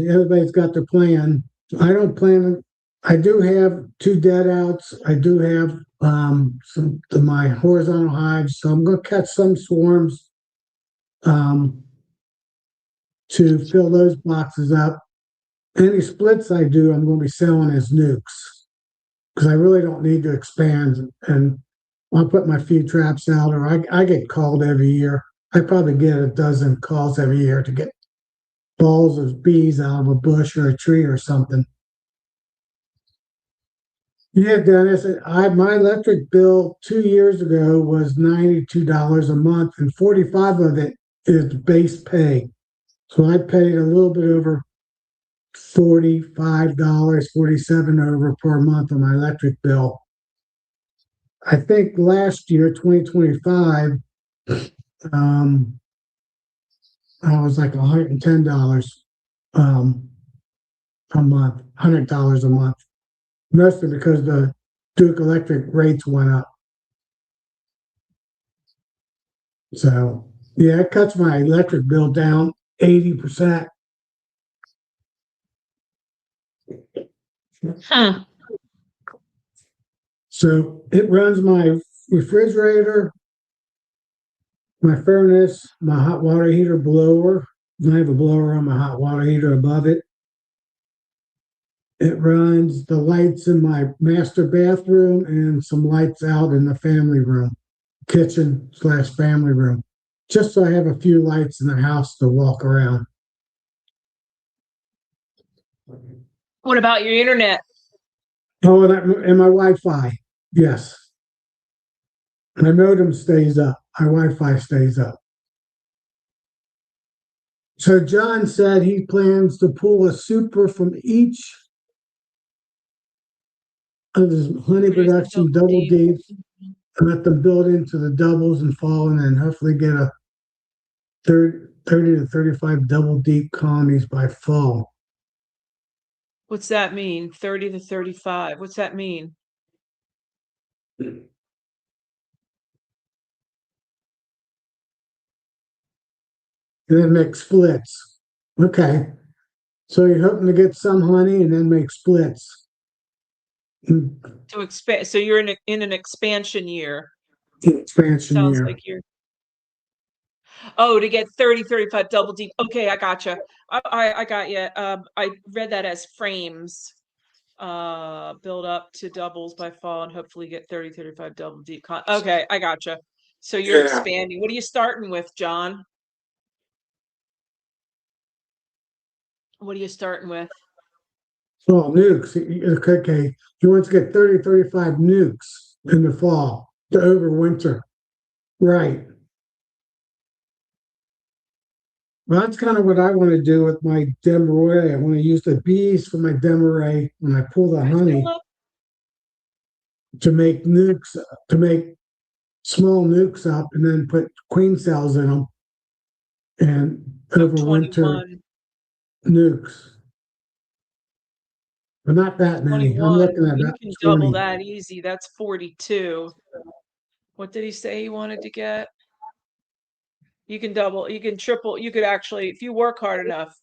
everybody's got their plan. I don't plan. I do have 2 dead outs. I do have some of my horizontal hives, so I'm going to catch some swarms to fill those boxes up. Any splits I do, I'm going to be selling as nukes because I really don't need to expand. And I'll put my feed traps out, or I get called every year. I probably get a dozen calls every year to get balls of bees out of a bush or a tree or something. Yeah, Dennis, my electric bill 2 years ago was $92 a month, and 45 of it is base pay. So I paid a little bit over $45, 47 over per month on my electric bill. I think last year, 2025, I was like $110 a month, $100 a month, mostly because the Duke Electric rates went up. So yeah, it cuts my electric bill down 80%. Huh. So it runs my refrigerator, my furnace, my hot water heater blower. I have a blower on my hot water heater above it. It runs the lights in my master bathroom and some lights out in the family room, kitchen slash family room, just so I have a few lights in the house to walk around. What about your internet? Oh, and my Wi-Fi. Yes, my modem stays up. My Wi-Fi stays up. So John said he plans to pull a super from each of his honey Produce a production double double deep. deeps and let them build into the doubles and fall, and then hopefully get a 30 to 35 double deep colonies by fall. What's that mean? 30 to 35. What's that mean? And then make splits. Okay. So you're hoping to get some honey and then make splits. To expand. So you're in an expansion year. Expansion Sounds year. like you're. Oh, to get 30, 35 double deep. Okay, I gotcha. I got you. I read that as frames. Build up to doubles by fall and hopefully get 30, 35 double deep. Okay, I gotcha. So you're Yeah. expanding. What are you starting with, John? What are you starting with? Oh, nukes. Okay. He wants to get 30, 35 nukes in the fall to overwinter. Right. Well, that's kind of what I want to do with my demeray. I want to use the bees for my demeray when I pull the honey to make nukes, to make small nukes up and then put queen cells in them and So overwinter 21. nukes. But not that many. I'm 21. looking at You about can double 20. that easy. That's 42. What did he say he wanted to get? You can double, you can triple, you could actually, if you work hard enough,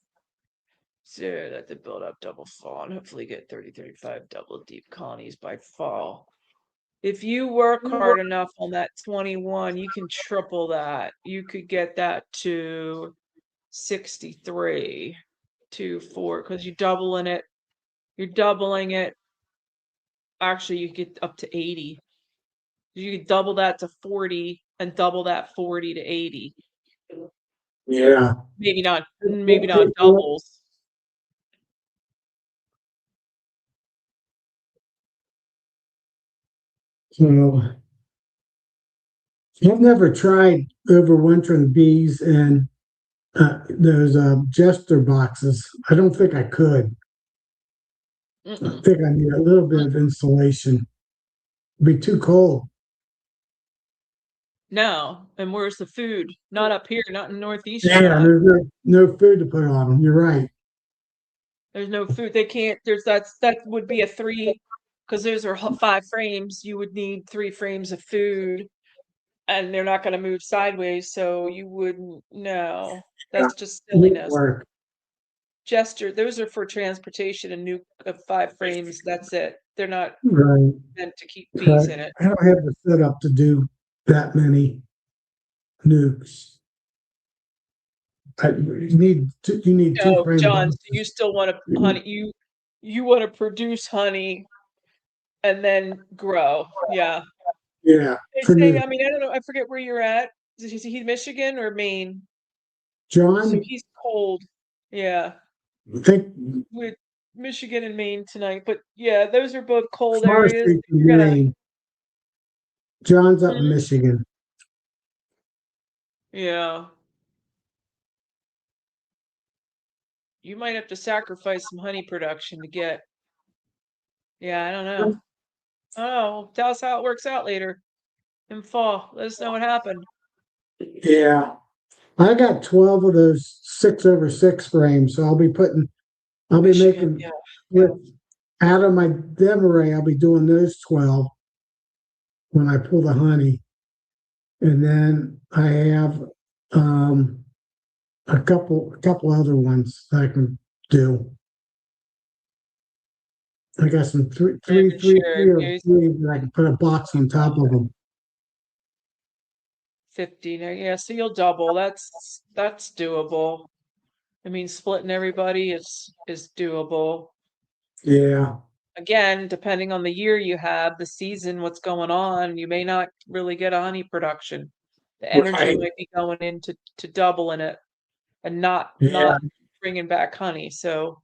so that to build up double fall and hopefully get 30, 35 double deep colonies by fall. If you work hard enough on that 21, you can triple that. You could get that to 63 to 4 because you're doubling it. You're doubling it. Actually, you get up to 80. You could double that to 40 and double that 40 to 80. Yeah. Maybe not doubles. So I've never tried overwintering bees in those jester boxes. I don't think I could. I Mm-mm. think I need a little bit of insulation. It'd be too cold. No. And where's the food? Not up here, not in the Northeast, you're Yeah, not. there's no food to put on them. You're right. There's no food. They can't, that would be a 3 because those are 5 frames. You would need 3 frames of food and they're not going to move sideways, so you wouldn't. No, Yeah, that's just won't silliness. work. Gesture, those are for transportation and nuke of 5 frames. That's it. They're not Right. meant to keep Right. bees in it. I don't have the setup to do that many nukes. You need two No, frame John, so you boxes. still want to honey, you want to produce honey and then grow. Yeah. Yeah, They for say, nuke. I mean, I don't know, I forget where you're at. Is he Michigan or Maine? So John, he's cold. Yeah. I think With Michigan and Maine tonight. But yeah, those are both cold areas. forestry You're in gonna. Maine. John's up in Mhm. Michigan. Yeah. You might have to sacrifice some honey production to get. Yeah, I don't know. Oh, tell us how it works out later in fall. Let us know what happened. Yeah. I got 12 of those 6/6 frames, so I'll be Michigan, making yeah. with out of my demeray, I'll be doing those 12 when I pull the honey. And then I have um, a couple other ones that I can do. I got some I haven't shared. three that I can put a box on top of them. 50 now. Yeah, so you'll double. That's doable. I mean, splitting everybody is doable. Yeah, Again, depending on the year you have, the season, what's going on, you may not really get a honey production. The energy right. might be going into to doubling it and Yeah, not bringing back honey. So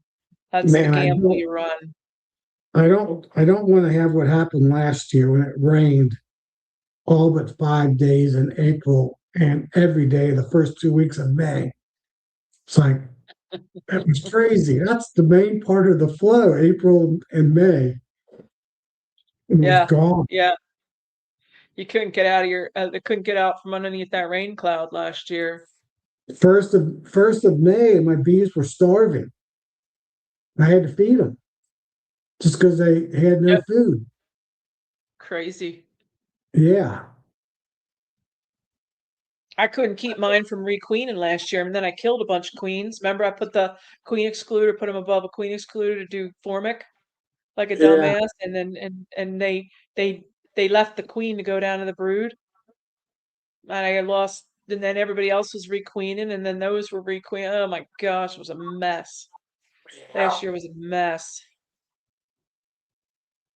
that's the man, I gamble don't, you run. I don't, I don't want to have what happened last year when it rained all but 5 days in April and every day the first 2 weeks of May. It's like that was crazy. That's the main part of the flow, April and May. It was Yeah, gone. yeah. You couldn't get out of your, they couldn't get out from underneath that rain cloud last year. First of May, my bees were starving. I had to feed them just because they had no Yep, food. crazy. Yeah, I couldn't keep mine from requeening last year, and then I killed a bunch of queens. Remember, I put the queen excluder, put them above a queen excluder to do formic like a yeah, dumbass, and then and they left the queen to go down to the brood, and I lost. And then everybody else was requeening, and then those were requeening. Oh my gosh, it was a mess. Last year was a mess.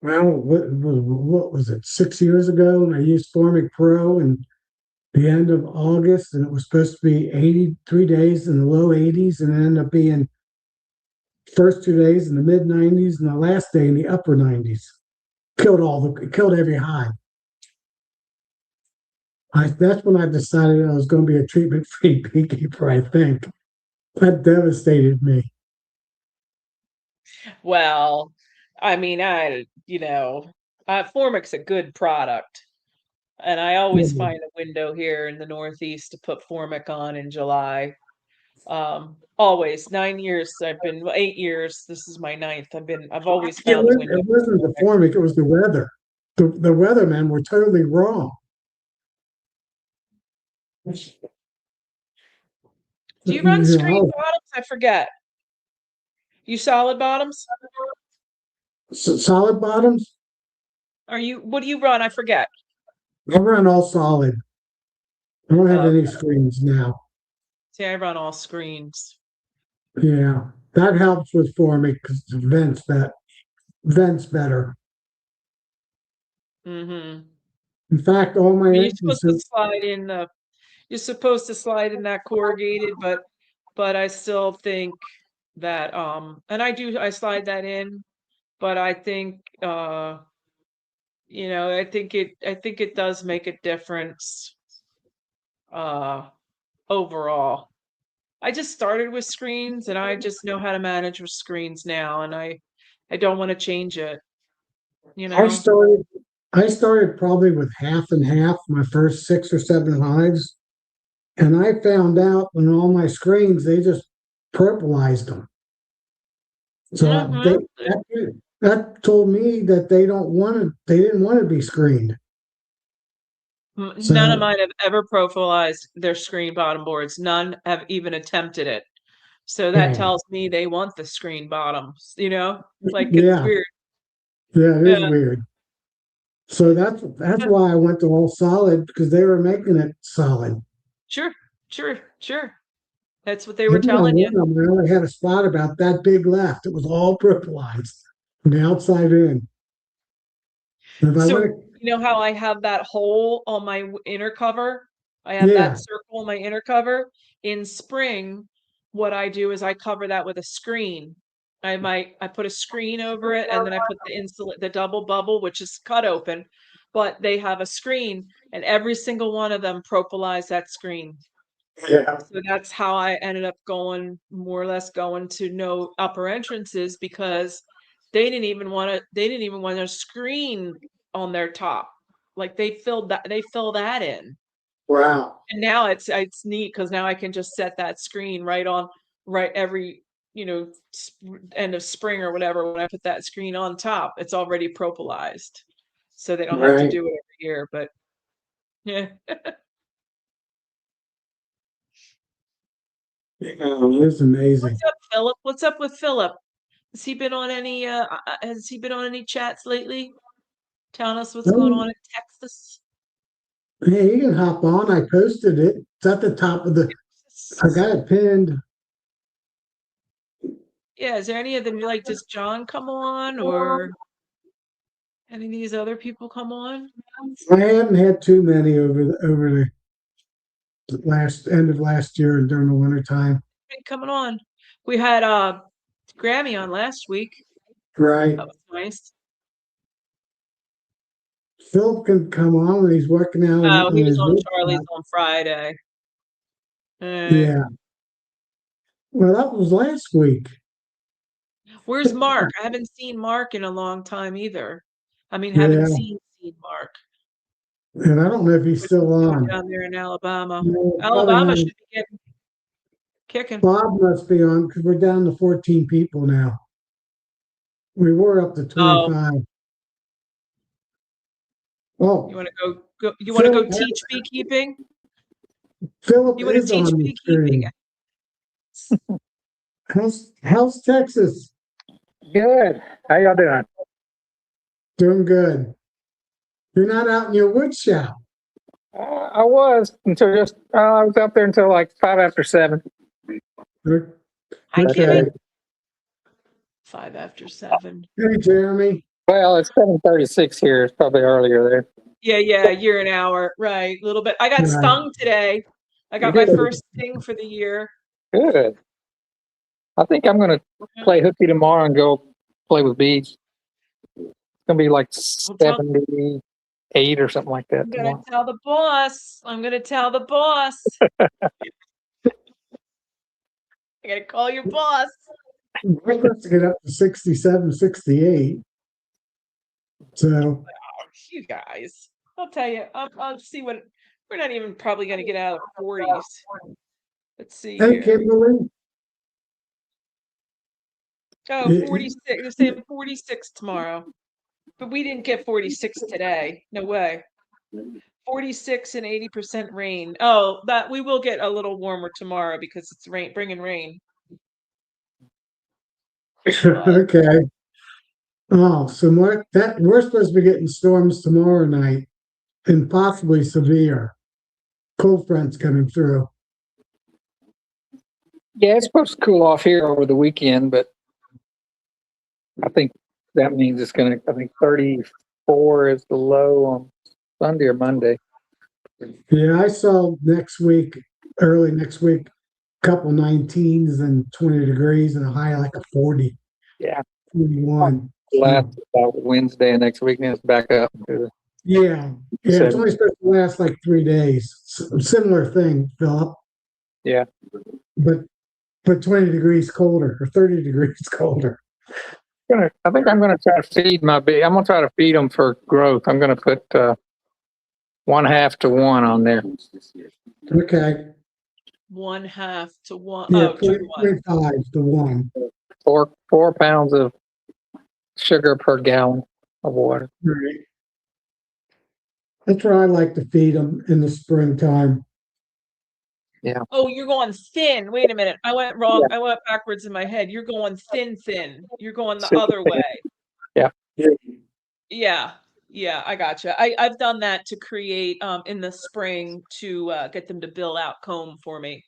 well, what was it? 6 years ago, and I used Formic Pro and the end of August, and it was supposed to be 83 days in the low 80s, and it ended up being first 2 days in the mid 90s, and the last day in the upper 90s. Killed every hive. That's when I decided I was going to be a treatment-free beekeeper. I think that devastated me. Well, I mean, Formic's a good product. And I always Yeah, find a window here in the Northeast to put Formic on in July. Always 9 years. I've been 8 years. This is my ninth. I've always found a window it wasn't for the Formic. Formic; it was the weather. The weathermen were totally wrong. Do you run You screen know, bottoms? I forget. You solid bottoms? solid bottoms. What do you run? I forget. I run all solid. I don't have any Okay. screens now. See, I run all screens. Yeah, that helps with Formic because the vents better. Mm-hmm. In fact, all I my mean, entrances. you're supposed to slide in that corrugated, but I still think that and I slide that in, but I think I think it does make a difference uh overall. I just started with screens and I just know how to manage with screens now, and I don't want to change it, you I know. started. I started probably with half and half my first 6 or 7 hives, and I found out on all my screens they just purplized them. So Hmm. that told me that they don't want to. They didn't want to be screened. None of So mine have ever profilised their screen bottom boards. None have even attempted it. So that dang, tells me they want the screen bottoms, like it's yeah, weird. yeah, it is Yeah, weird. So that's why I went to all solid because they were making it solid. sure, sure, sure. That's what they were Even on telling you. one of them, I only had a spot about that big left. It was all purplized from the outside in. And if I So, would have, you know how I have that hole on my inner cover? I have that yeah, circle on my inner cover. In spring, what I do is I cover that with a screen. I put a screen over it, and then I put the double bubble, which is cut open, but they have a screen, and every single one of them propylize that screen. yeah, So that's how I ended up going, more or less going to no upper entrances, because they didn't even want a screen on their top. Like they fill that in. wow, And now it's neat because now I can just set that screen right every, end of spring or whatever. When I put that screen on top, it's already propylized. So they don't have to right. do it every year. But yeah. Yeah, it's amazing. What's up, Philip? What's up with Philip? Has he been on any chats lately? Telling us what's going Oh, on in Texas? Hey, you can hop on. I posted it. It's at the top of the. I got it pinned. Yeah, is there any of them like, does John come on or any of these other people come on? I haven't had too many over the last end of last year and during the winter time. Hey, coming on. We had Grammy on last week. Right. That was nice. Philip can come on when he's working out Oh, he on was his on wood Charlie's shop. on Friday. Yeah. Well, that was last week. Where's Mark? I haven't seen Mark in a long time either. I mean, haven't Yeah. seen Mark. And I don't know if he's What's he still doing on. down there in Alabama? No, probably Alabama not. should be getting kicking. Bob must be on because we're down to 14 people now. We were up to Oh, 25. you Oh, want to go? You want to go Philip, teach beekeeping? Philip You want to is teach on the beekeeping? screen. How's Texas? Good. How y'all doing? Doing good. You're not out in your wood shop. I was until just I was out there until like 5 after 7. Hi, But Okay. Kitty. 5 after 7. Hey, Jeremy. well, it's 7:36 here. It's probably earlier there. Yeah, you're an hour, right? A little bit. I got Right. stung today. I You got my did first sting for the year. good. I think I'm gonna play hooky tomorrow and go play with bees. It's gonna be like I'll tell, 78 or something like that I'm gonna tomorrow. tell the boss. I'm gonna tell the boss. I gotta call your boss. We're supposed to get up to 67, 68. So, Oh, you guys. I'll tell you. I'll see what we're not even probably gonna get out of 40s. Let's see hey, here. Kimberly. Oh, 46. They're saying 46 tomorrow. But we didn't get 46 today. No way. 46 and 80% rain. Oh, that we will get a little warmer tomorrow because it's bringing rain. But Okay. Oh, so we're supposed to be getting storms tomorrow night and possibly severe. Cold fronts coming through. Yeah, it's supposed to cool off here over the weekend, but I think that means it's gonna. I think 34 is the low on Sunday or Monday. Yeah, I saw early next week, couple 19s and 20 degrees and a high like a 40, Yeah, 41. last So, about Wednesday and next week, and it's back up to yeah. Yeah, it's seven. only supposed to last like 3 days. Similar thing, Philip, Yeah. but 20 degrees colder or 30 degrees colder. I think I'm gonna try to feed my bee. I'm gonna try to feed them for growth. I'm gonna put 1/2 to 1 on there. Okay. 1/2 to 1. Yeah, Oh, 2 to 1. 0.5 to 1. 4 pounds of sugar per gallon of water. Right. That's what I like to feed them in the springtime. Oh, you're going thin. Wait a minute. I went wrong. Yeah. I went backwards in my head. You're going thin. You're going the Super other thin. way. Yeah. Yeah. Yeah, I gotcha. I've done that to create in the spring to get them to build out comb for me.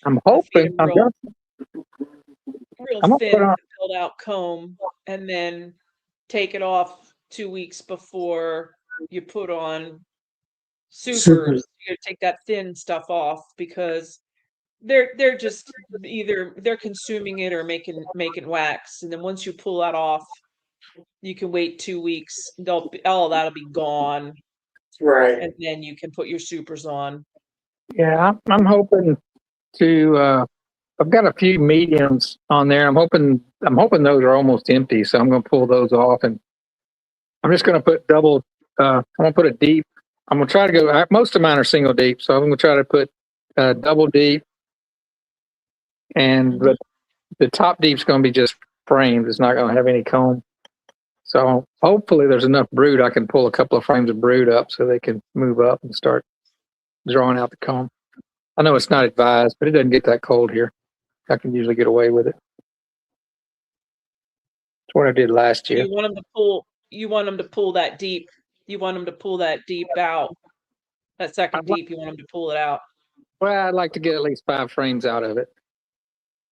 I'm I feed hoping them I'm real gonna put thin on. to build out comb and then take it off 2 weeks before you put on Super. supers. You gotta take that thin stuff off because they're just either they're consuming it or making wax. And then once you pull that off, you can wait 2 weeks. All that'll be gone. Right. And then you can put your supers on. Yeah, I'm hoping to. I've got a few mediums on there. I'm hoping those are almost empty, so I'm gonna pull those off, and I'm just gonna put double. I'm gonna put a deep. I'm gonna try to go. Most of mine are single deep, so I'm gonna try to put double deep, and the top deep's gonna be just framed. It's not gonna have any comb. So hopefully there's enough brood I can pull a couple of frames of brood up so they can move up and start drawing out the comb. I know it's not advised, but it doesn't get that cold here. I can usually get away with it. It's what I did last year. You want them to pull that deep. You want them to pull that deep out. That second deep, you want them to pull it out. Well, I'd like to get at least 5 frames out of it.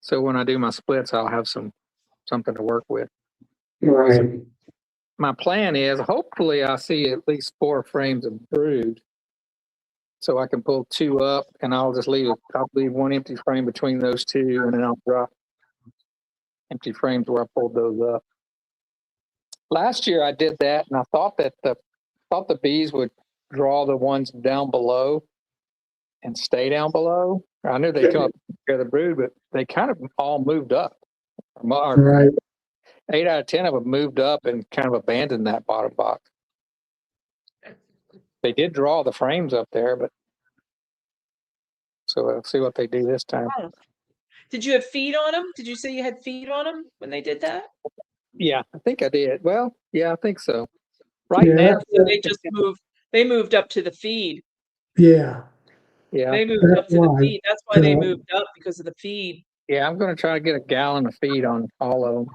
So when I do my splits, I'll have something to work with. Right. My plan is hopefully I see at least 4 frames of brood. So I can pull 2 up and I'll leave 1 empty frame between those 2 and then I'll drop empty frames where I pulled those up. Last year I did that and I thought that the bees would draw the ones down below and stay down below. I knew they come up to the brood, but they kind of all moved up. Right. 8 out of 10 of them moved up and kind of abandoned that bottom box. They did draw the frames up there, but so we'll see what they do this time. Did you have feed on them? Did you say you had feed on them when they did that? Yeah, I think I did. Well, yeah, I think so. Right now, so they just moved. They moved up to the feed. Yeah. Yeah. They moved up to the feed. That's why they moved up, because of the feed. Yeah, I'm going to try to get a gallon of feed on all of them.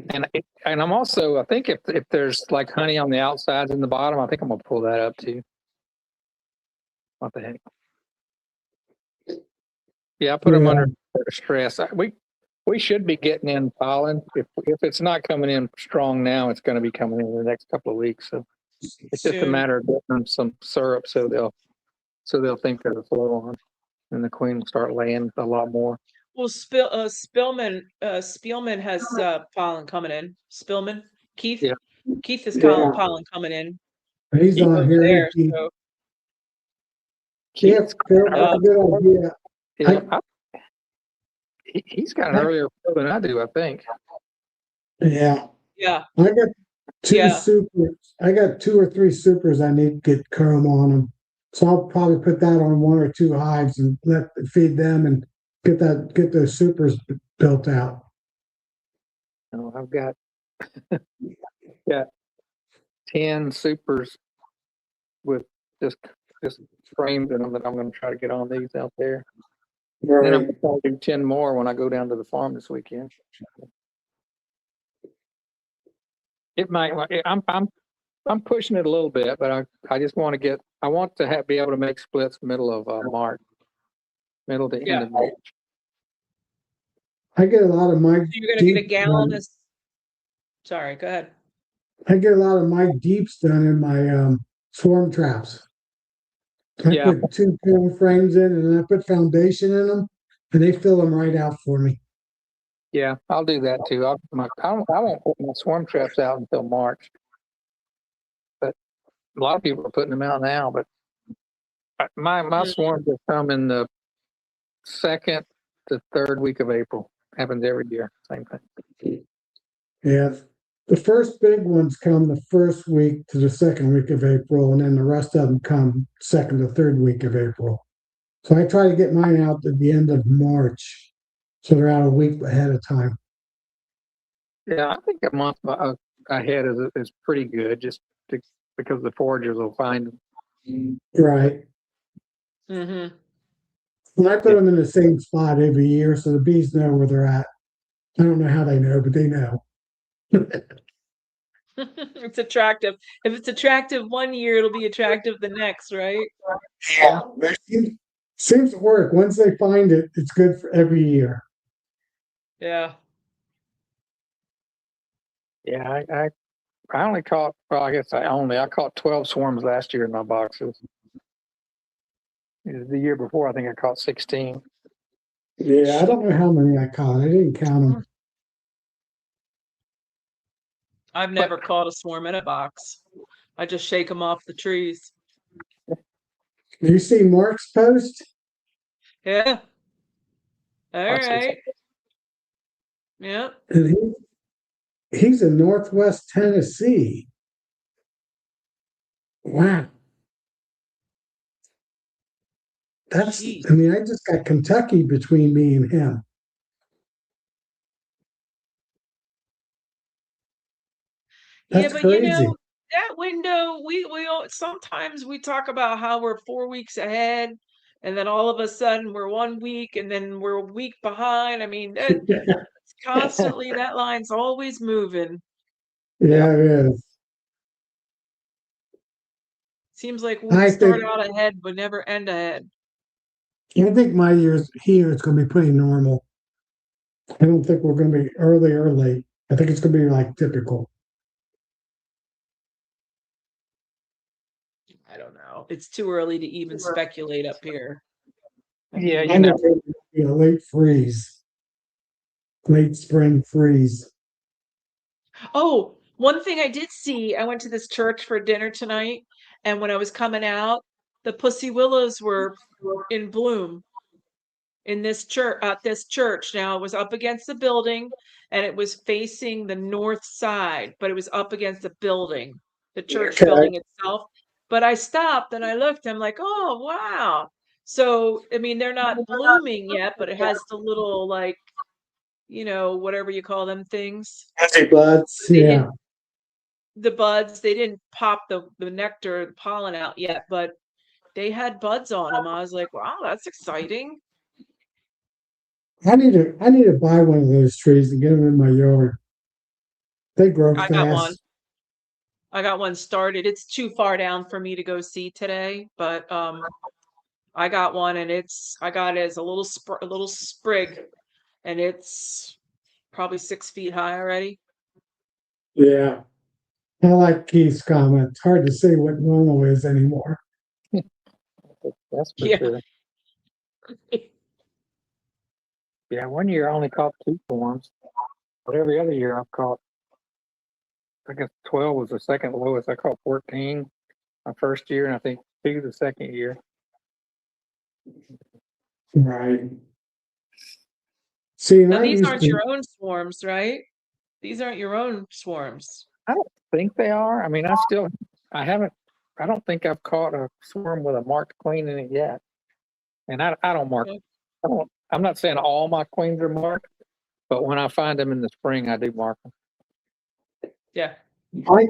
And I'm also, I think if there's like honey on the outsides and the bottom, I think I'm going to pull that up too. What the heck? Yeah, I put them under stress. We should be getting in pollen. If it's not coming in strong now, it's going to be coming in the next couple of weeks. So it's just a matter of getting them some syrup so they'll think there's a flow on, and the queen will start laying a lot more. Well, Spielman has pollen coming in. Spielman, Keith, yeah. Keith has pollen coming in. He's on here. There, so. That's a good idea. Yeah, he's got an earlier flow than I do, I think. Yeah. Yeah. I got 2 supers. I got 2 or 3 supers I need to get comb on them. So I'll probably put that on 1 or 2 hives and feed them and get those supers built out. Oh, I've got 10 supers with just frames in them that I'm going to try to get on these out there. Right. Then I'm going to do 10 more when I go down to the farm this weekend. It might. I'm pushing it a little bit, but I just want to be able to make splits middle of March, middle to end of March. I get a lot of my. So you're going to get a gallon. Sorry, go ahead. I get a lot of my deeps done in my swarm traps. I put 2 film frames in, and then I put foundation in them, and they fill them right out for me. Yeah, I'll do that too. I won't put my swarm traps out until March. But a lot of people are putting them out now. But my swarms will come in the 2nd to 3rd week of April. Happens every year. Same thing. Yeah. The first big ones come the 1st week to the 2nd week of April, and then the rest of them come 2nd to 3rd week of April. So I try to get mine out at the end of March, so they're out a week ahead of time. Yeah, I think a month ahead is pretty good, just because the foragers will find them. Right. Mm-hmm. And I put them in the same spot every year, so the bees know where they're at. I don't know how they know, but they know. It's attractive. If it's attractive one year, it'll be attractive the next, right? Yeah. Seems to work. Once they find it, it's good for every year. Yeah. Yeah, I only caught, well, I guess I caught 12 swarms last year in my boxes. The year before, I think I caught 16. Yeah, I don't know how many I caught. I didn't count them. I've never caught a swarm in a box. I just shake them off the trees. You see Mark's post? Yeah. All right. Yeah. And he's in Northwest Tennessee. Wow. I just got Kentucky between me and him. That's but crazy. That window, we sometimes we talk about how we're 4 weeks ahead, and then all of a sudden we're 1 week, and then we're a week behind. I mean, it's constantly that line's always moving. Yeah, it is. Seems like we I start think out ahead but never end ahead. I think my years here is going to be pretty normal. I don't think we're going to be early or late. I think it's going to be like typical. I don't know. It's too early to even speculate up here. Yeah, I think it'll be a late freeze, late spring freeze. Oh, one thing I did see, I went to this church for dinner tonight, and when I was coming out, the pussy willows were in bloom in this church at this church. Now it was up against the building and it was facing the north side, but it was up against the building, the church Okay. building itself. But I stopped and I looked, I'm like, oh wow. So I mean they're not blooming yet, but it has the little like, whatever you call them things. Buds, They yeah. didn't the buds, they didn't pop the nectar, the pollen out yet, but they had buds on them. I was like, wow, that's exciting. I need to buy one of those trees and get them in my yard. They grow I got one. fast. I got one started. It's too far down for me to go see today, but I got one and I got it as a little sprig and it's probably 6 feet high already. Yeah. I like Keith's comment. It's hard to say what normal is anymore. that's for Yeah. sure. Yeah, one year I only caught 2 swarms, but every other year I've caught, I guess 12 was the second lowest. I caught 14 my first year, and I think 2 the second year. Right. See, and Now I these used aren't your to, own swarms, right? These aren't your own swarms. I don't think they are. I mean, I haven't, I don't think I've caught a swarm with a marked queen in it yet. And I don't mark, Okay. I'm not saying all my queens are marked, but when I find them in the spring, I do mark them. Yeah. I,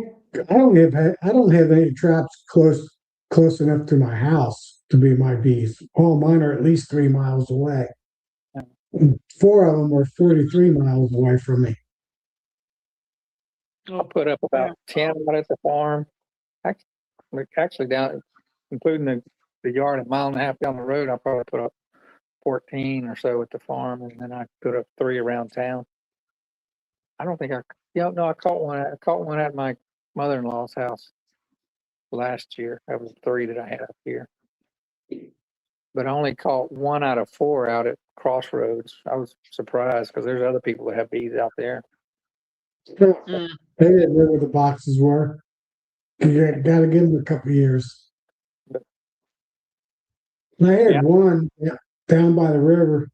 I don't have any traps close enough to my house to be my bees. All mine are at least 3 miles away. And 4 of them are 43 miles away from me. I'll put up Yeah. about 10 out at the farm. Actually down, including the yard a mile and a half down the road, I'll probably put up 14 or so at the farm, and then I put up 3 around town. I don't think no, I caught one. I caught one at my mother-in-law's house last year. That was 3 that I had up here. But I only caught 1 out of 4 out at Crossroads. I was surprised because there's other people that have bees out there. Mm. They didn't know where the boxes were. You got to give them a couple of years. I had Yeah. one down by the river,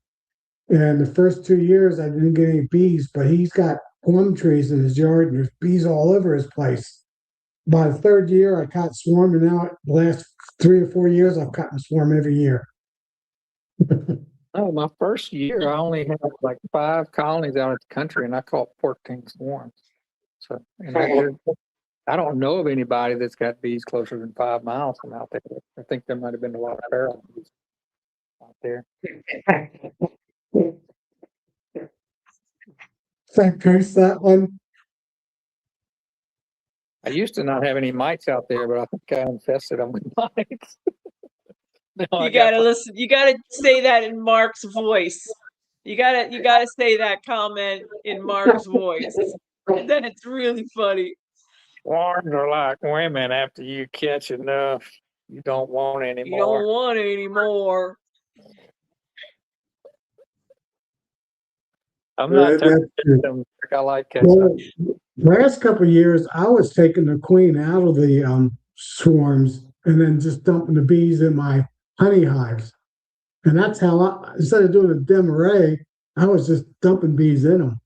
and the first 2 years I didn't get any bees, but he's got plum trees in his yard, and there's bees all over his place. By the third year, I caught swarm, and now the last 3 or 4 years, I've caught a swarm every year. No, my first year, I only had like 5 colonies out at the country, and I caught 14 swarms. So, and I don't know of anybody that's got bees closer than 5 miles from out there. I think there might have been a lot of feral bees out there. Thank goodness that one. I used to not have any mites out there, but I think I infested them with mites. You gotta listen. You gotta say that in Mark's voice. You gotta say that comment in Mark's voice. Then it's really funny. Swarms are like women. After you catch enough, you don't want any You don't more. want it anymore. I'm not That's true. them. I like catching Well, them. last couple of years, I was taking the queen out of the swarms and then just dumping the bees in my honey hives. And that's how instead of doing a demarray, I was just dumping bees in them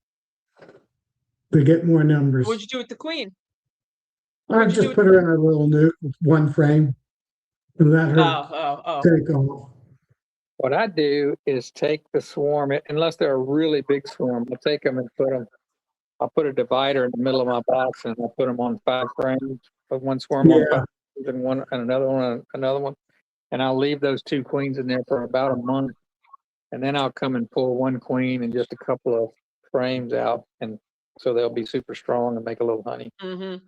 to get more numbers. What'd you do with the queen? I What'd you do just with put her in a little nuke with one frame and let her Oh. take off. What I do is take the swarm, unless they're a really big swarm, I'll take them and I'll put a divider in the middle of my box and I'll put them on 5 frames of one swarm on 5 frames and one and another one on another one. And I'll leave those 2 queens in there for about a month. And then I'll come and pull 1 queen and just a couple of frames out. And so they'll be super strong and make a little honey. Mm-hmm.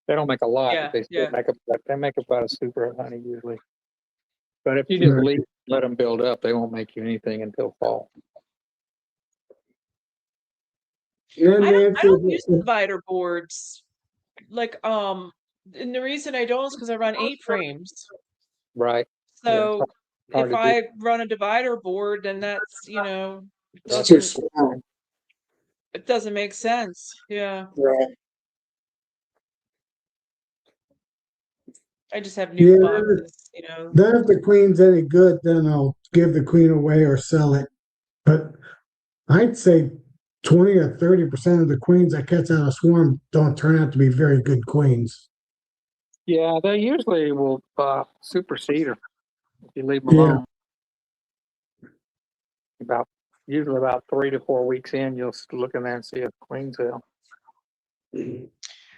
They don't make a lot, Yeah, but they still yeah. make about a super of honey usually. But if you just Right. let them build up, they won't make you anything until fall. Yeah, I Nancy, don't use divider boards. Like, and the reason I don't is because I run 8 frames. Right. Yeah. So Hard if to do. I run a divider board, then that's, it it's too doesn't small. it doesn't make sense. Yeah. Right. I just have Yeah, nuke boxes. then if the queen's any good, then I'll give the queen away or sell it. But I'd say 20 or 30% of the queens that catch out of swarm don't turn out to be very good queens. Yeah, they usually will supersede her if you leave them Yeah. alone. Usually about 3 to 4 weeks in, you'll look in there and see a queen cell.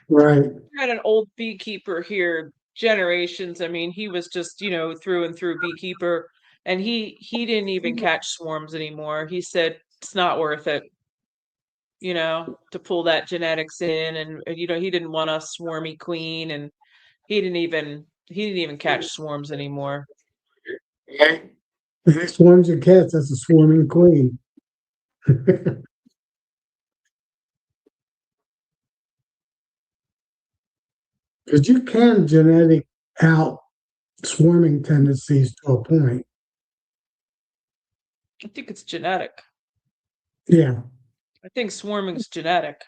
Right. I had an old beekeeper here, generations. I mean, he was just, through and through beekeeper, and he didn't even catch swarms anymore. He said it's not worth it, to pull that genetics in, and he didn't want a swarmy queen, and he didn't even catch swarms anymore. Yeah. If it swarms your cats, that's a swarming queen. Because you can genetic out swarming tendencies to a point. I think it's genetic. Yeah. I think swarming's genetic.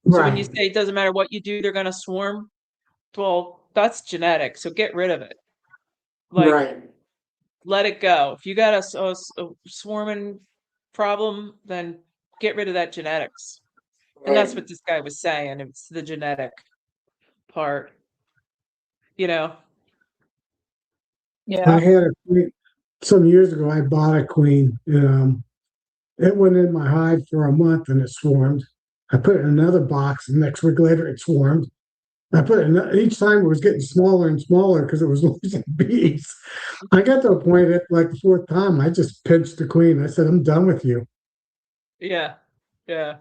So when you Right. say it doesn't matter what you do, they're gonna swarm, well, that's genetic. So get rid of it. Like, Right. let it go. If you got a swarming problem, then get rid of that genetics. And that's what this guy was saying. It's the genetic part, you know. Yeah. I had a queen some years ago. I bought a queen. It went in my hive for a month and it swarmed. I put it in another box, and next week later it swarmed. I put it each time it was getting smaller and smaller because it was losing bees. I got to a point at like the fourth time, I just pinched the queen. I said, "I'm done with you." Yeah. Yeah.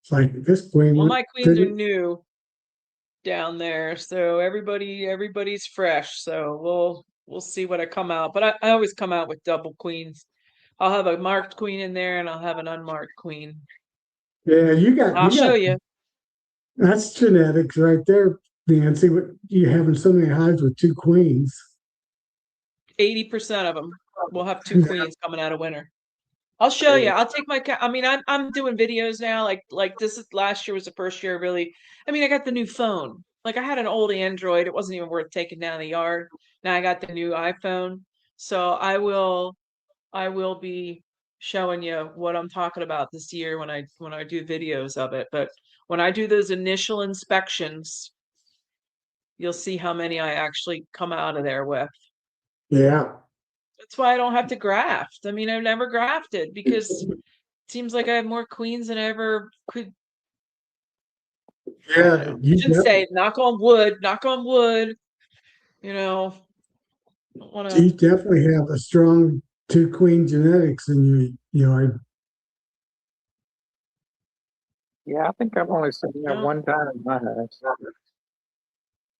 It's like this queen Well, went my queens are didn't. new down there, so everybody's fresh. So we'll see what I come out. But I always come out with double queens. I'll have a marked queen in there and I'll have an unmarked queen. Yeah, I'll you show got you. that's genetics right there, Nancy. What you having so many hives with two queens? 80% of them will have 2 queens coming out of winter. I'll show you. I'll take I mean, I'm doing videos now. Like this is last year was the first year really. I mean, I got the new phone. Like I had an old Android. It wasn't even worth taking down the yard. Now I got the new iPhone. So I will be showing you what I'm talking about this year when I do videos of it. But when I do those initial inspections, you'll see how many I actually come out of there with. Yeah, That's why I don't have to graft. I mean, I've never grafted because seems like I have more queens than I ever could. I don't yeah. know. I shouldn't say knock on wood, knock on wood. You know, don't want You to. definitely have a strong two queen genetics in your yard. Yeah, I think I've only seen that one time in my house.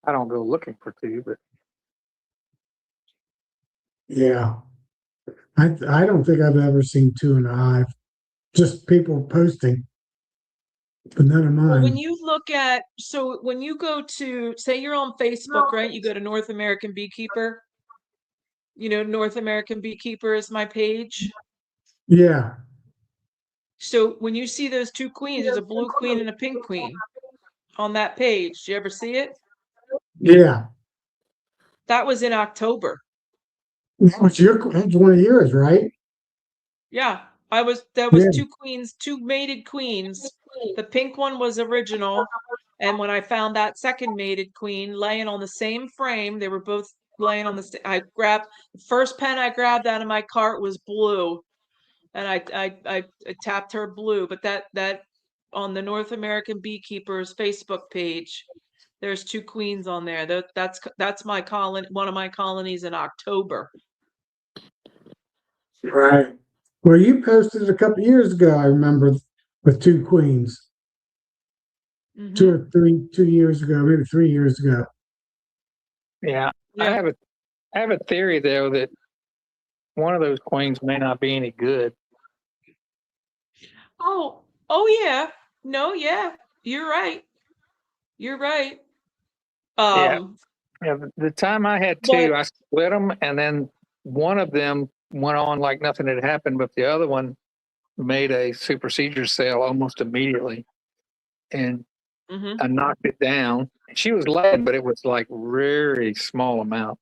I don't go looking for two, but Yeah, I don't think I've ever seen two in a hive. Just people posting, but none of Well, when mine. you look at, so when you go to, say you're on Facebook, right? You go to North American Beekeeper. North American Beekeeper is my page. Yeah, So when you see those 2 queens, there's a blue queen and a pink queen on that page. Do you ever see it? yeah. That was in October. That's one of yours, right? Yeah, there was Yeah, 2 queens, 2 mated queens. The pink one was original, and when I found that second mated queen laying on the same frame, they were both laying on I grabbed the first pen I grabbed out of my cart was blue, and I tapped her blue, but that on the North American Beekeepers Facebook page, there's 2 queens on there. That's my one of my colonies in October. right. Well, you posted a couple years ago, I remember, with two queens. Mhm. 2 years ago, maybe 3 years ago. Yeah. Yeah. I have a theory though that one of those queens may not be any good. Oh, oh yeah. No, yeah. You're right. You're right. Yeah. Um, Yeah. The time I had two, but I split them, and then one of them went on like nothing had happened, but the other one made a supersedure cell almost immediately, and mhm. I knocked it down. She was laying, but it was like very small amount,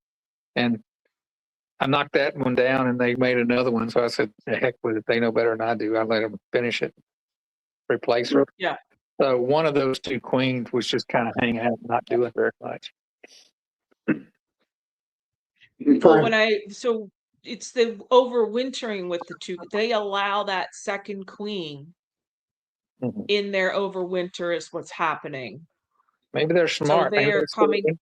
and I knocked that one down, and they made another one. So I said, "The heck with it! They know better than I do." I let them finish it, replace her. Yeah. So one of those two queens was just kind of hanging out, not doing very much. Well, so it's the overwintering with the two. They allow that second queen Mhm. in their overwinter is what's happening. Maybe they're So smart. they Maybe are it's coming. So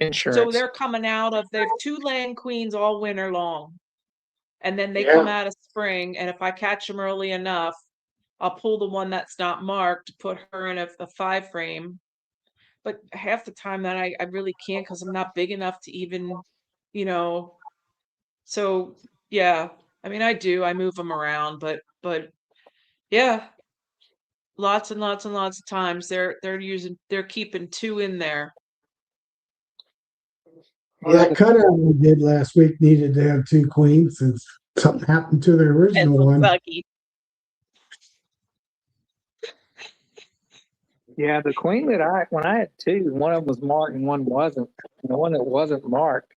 insurance. they're coming out of. They have two laying queens all winter long, and then they come Yeah. out of spring. And if I catch them early enough, I'll pull the one that's not marked, put her in a 5 frame. But half the time that I really can't because I'm not big enough to even, you know. So yeah, I mean I do. I move them around, but yeah, lots and lots and lots of times they're keeping two in there. Yeah, That cutout we did last week needed to have two queens since something happened to the original Pencil one. buggy. yeah. The queen that when I had two, one of them was marked and one wasn't. And the one that wasn't marked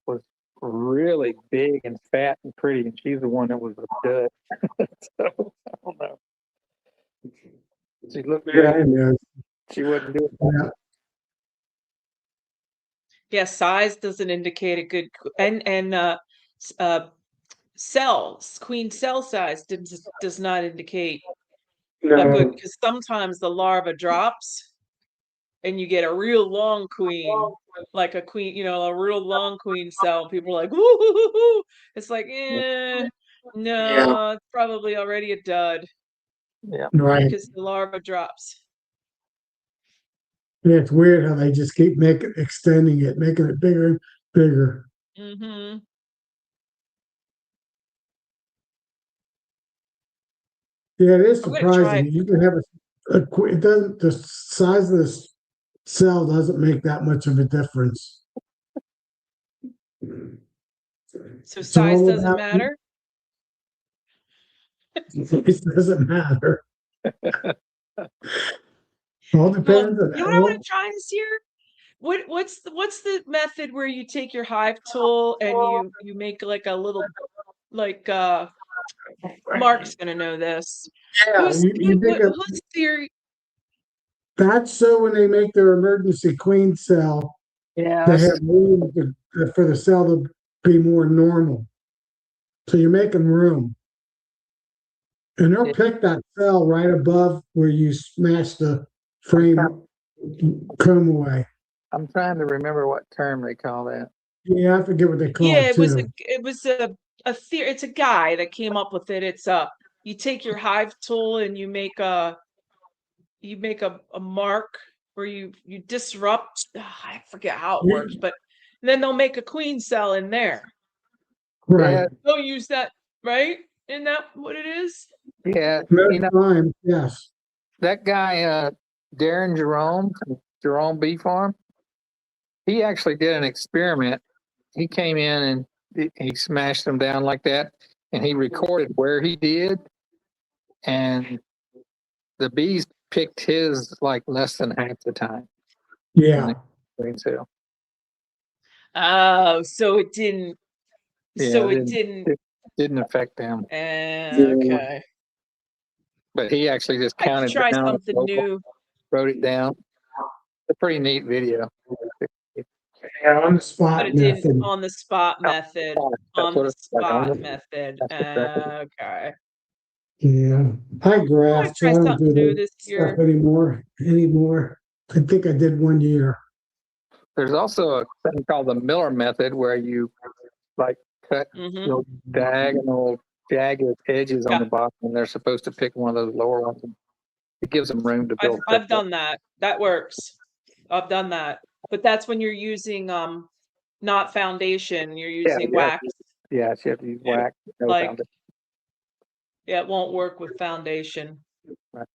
was really big and fat and pretty, and she's the one that was a dud. So I don't know. She looked Yeah, good. I know. She wasn't doing Yeah. Yeah, size doesn't indicate a good and cells, queen cell size does not indicate a good No. because sometimes the larva drops and you get a real long queen, like a queen, a real long queen cell. People are like, woo. It's like, Yeah. no, it's probably already a dud Yeah. Right. because the larva drops. And it's weird how they just keep extending it, making it bigger and bigger. Mm-hmm. Yeah, it is I'm gonna try. surprising. You can have it doesn't, the size of this cell doesn't make that much of a difference. So It's size all doesn't about, matter. it doesn't matter. All Well, depends on you know what I want to try this year? What's the method where you take your hive tool and you make like a little like Mark's gonna know this. yeah, you make a Whose theory? that's so when they make their emergency queen cell, Yeah. they have room for the cell to be more normal. So you're making room. And they'll pick that cell right above where you smash the frame comb away. I'm trying to remember what term they call that. Yeah, I forget what they call Yeah, it too. it was a theory. It's a guy that came up with it. It's you take your hive tool and you make a mark where you disrupt. I forget how it works, but then they'll make a queen cell in there. Right. Yeah. They'll use that, right? Isn't that what it is? Yeah. Most times, yes. That guy, Darren Jerome, Jerome Bee Farm, he actually did an experiment. He came in and he smashed them down like that, and he recorded where he did, and the bees picked his like less than half the time. Yeah. So Oh, so it didn't. yeah, So it didn't. it didn't affect them. Yeah. Okay. But he actually just I could counted try down, something new. wrote it down. It's a pretty neat video. Yeah, on the But spot it didn't method. on the spot method. That's On what the it's like. spot method. That's exactly. Okay. Yeah. I I'm gonna graft, so try I don't something do new that this stuff year. anymore. I think I did 1 year. There's also a thing called the Miller method where you like cut Mm-hmm. little diagonal, jagged edges on Yeah. the bottom, and they're supposed to pick one of those lower ones and It gives them room to I've build. I've done that. That works. I've done that. But that's when you're using not foundation, you're using wax. Yeah, you have to use wax. No Like, foundation. yeah, it won't work with foundation. Right.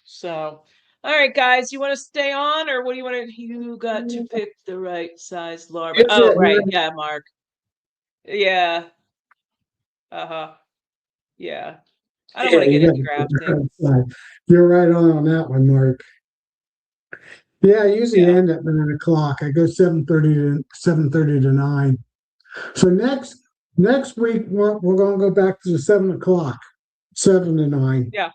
So, all right, guys, you want to stay on, or what do you want to? You got to pick the right size larva. Oh, right, yeah, Mark. Yeah. Uh-huh. Yeah. I don't want to get into grafting. You're right on that one, Mark. Yeah, I usually Yeah. end at 9 o'clock. I go 7:30 to 9. So next week we're going to go back to the 7 o'clock, 7 to 9. Yeah.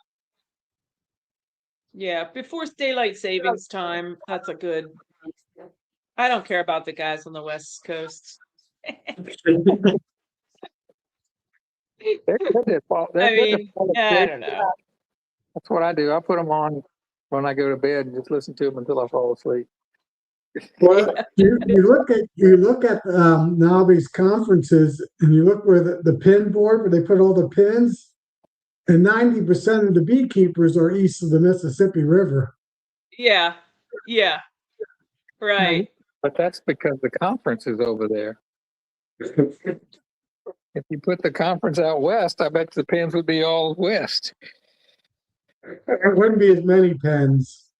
Yeah, before daylight savings time, that's a good. I don't care about the guys on the West Coast. They're good at fall. I They're good to mean, fall I asleep. don't know. That's what I do. I put them on when I go to bed and just listen to them until I fall asleep. Well, you look at Navi's conferences, and you look where the pin board where they put all the pins, and 90% of the beekeepers are east of the Mississippi River. Yeah. Yeah. Right. But that's because the conference is over there. If you put the conference out west, I bet the pins would be all west. There wouldn't be as many pens.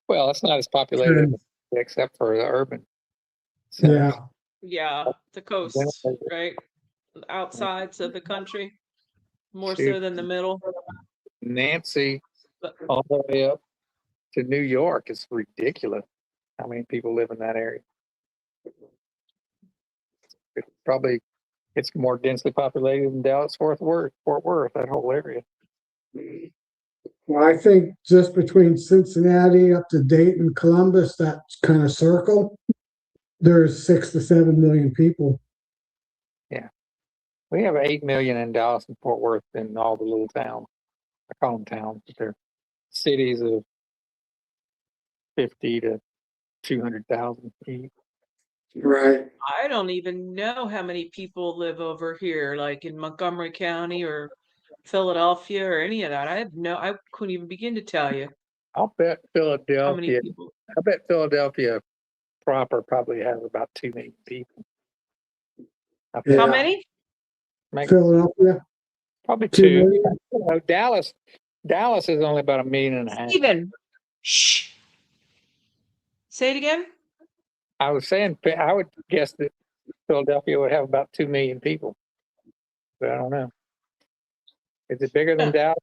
Well, it's not as populated except for the urban. Yeah. Yeah. The coast, right? Outsides of the country, more so than the middle. Nancy, all the way up to New York is ridiculous. How many people live in that area? It's more densely populated than Dallas, Fort Worth, that whole area. Well, I think just between Cincinnati up to Dayton, Columbus, that kind of circle, there's 6 to 7 million people. Yeah. We have 8 million in Dallas and Fort Worth and all the little towns. I call them towns, but they're cities of 50 to 200,000 each. Right. I don't even know how many people live over here, like in Montgomery County or Philadelphia or any of that. I couldn't even begin to tell you I'll bet how many Philadelphia. people. I bet Philadelphia proper probably has about 2 million people. Yeah. How many? Philadelphia, Probably 2 2. million. Dallas is only about 1.5 million. Steven. Shh. Say it again. I was saying, I would guess that Philadelphia would have about 2 million people, but I don't know. Is it bigger than Dallas?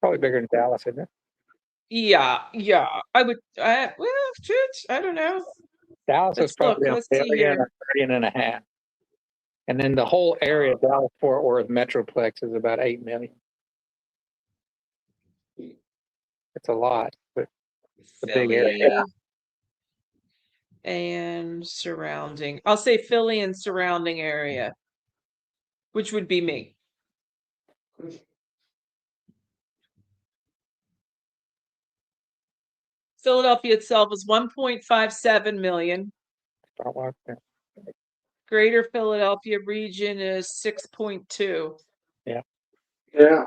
Probably bigger than Dallas, isn't it? Yeah. I would. Well, shoot, I don't know. Dallas is probably Let's see here. 1.5 million. And then the whole area of Dallas Fort Worth Metroplex is about 8 million. It's a lot, but it's a big area. Philly and surrounding. I'll say Philly and surrounding area, which would be me. Philadelphia itself is 1.57 million. Greater Philadelphia region is 6.2. Yeah. Yeah.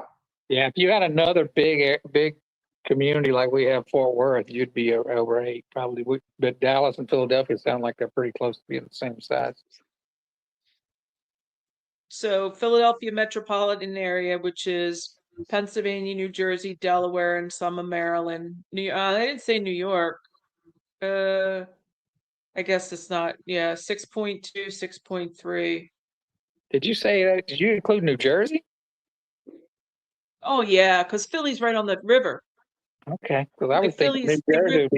Yeah, if you had another big community like we have Fort Worth, you'd be over 8 probably. But Dallas and Philadelphia sound like they're pretty close to being the same size. So Philadelphia metropolitan area, which is Pennsylvania, New Jersey, Delaware, and some of Maryland. I didn't say New York. I guess it's not. Yeah, 6.2, 6.3. Did you say that? Did you include New Jersey? Oh yeah, because Philly's right on the river. Okay, because I would think New Philly's Jersey would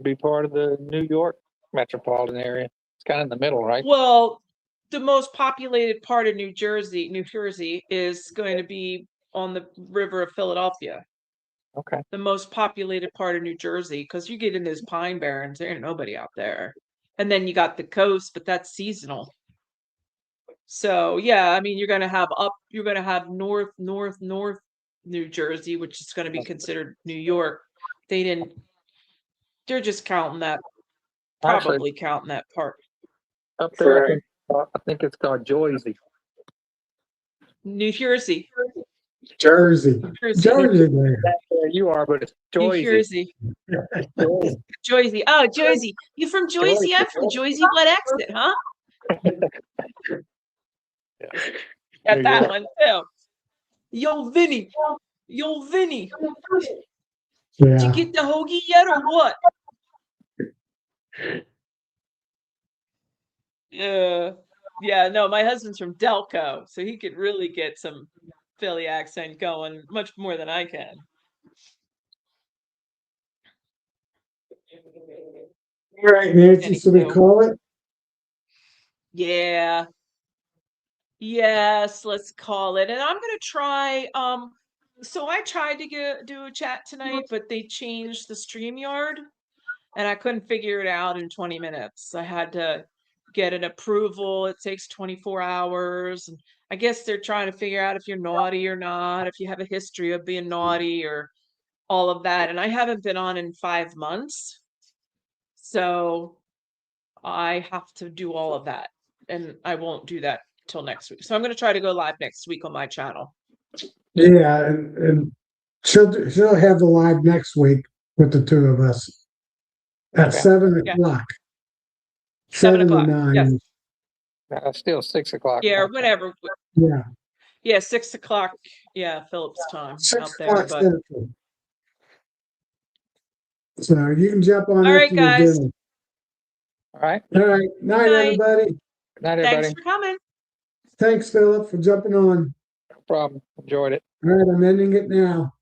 be part of the New York metropolitan area. It's kind of in the middle, right? Well, the most populated part of New Jersey is going to be on the river of Philadelphia. Okay. The most populated part of New Jersey, because you get in those pine barrens, there ain't nobody out there. And then you got the coast, but that's seasonal. So yeah, I mean, you're gonna have north New Jersey, which is gonna be considered New York. They're just counting that, probably counting that part. Up there, I think it's called Jersey. New Jersey. Jersey. Jersey. Jersey there. That's where you are, but it's New Joyzy. Jersey. Jersey. Oh, Jersey. You from Jersey? I'm from Jersey. What accent, huh? Got that one too. Yo, Vinny. Yo, Vinny. Did you Yeah. get the hoagie yet or what? Yeah, no, my husband's from Delco, so he could really get some Philly accent going much more than I can. All right, Nancy, so we call it? Yeah. Yes, let's call it. And I'm gonna try, so I tried to do a chat tonight, but they changed the StreamYard and I couldn't figure it out in 20 minutes. I had to get an approval. It takes 24 hours. And I guess they're trying to figure out if you're naughty or not, if you have a history of being naughty or all of that. And I haven't been on in 5 months. So I have to do all of that. And I won't do that till next week. So I'm going to try to go live next week on my channel. Yeah, and she'll have the live next week with the two of us at Okay. 7 Yeah. o'clock. 7 to o'clock. 9. Yes. Still 6 o'clock. Yeah, or whatever. Yeah. Yeah, 6 o'clock. Yeah, Phillips time 6 out there. o'clock But Central. So you can jump on all right, after you're guys. done. All right. All right. Night, Night. everybody. Good night, everybody. Thanks for coming. Thanks, Philip, for jumping on. No problem. Enjoyed it. All right, I'm ending it now.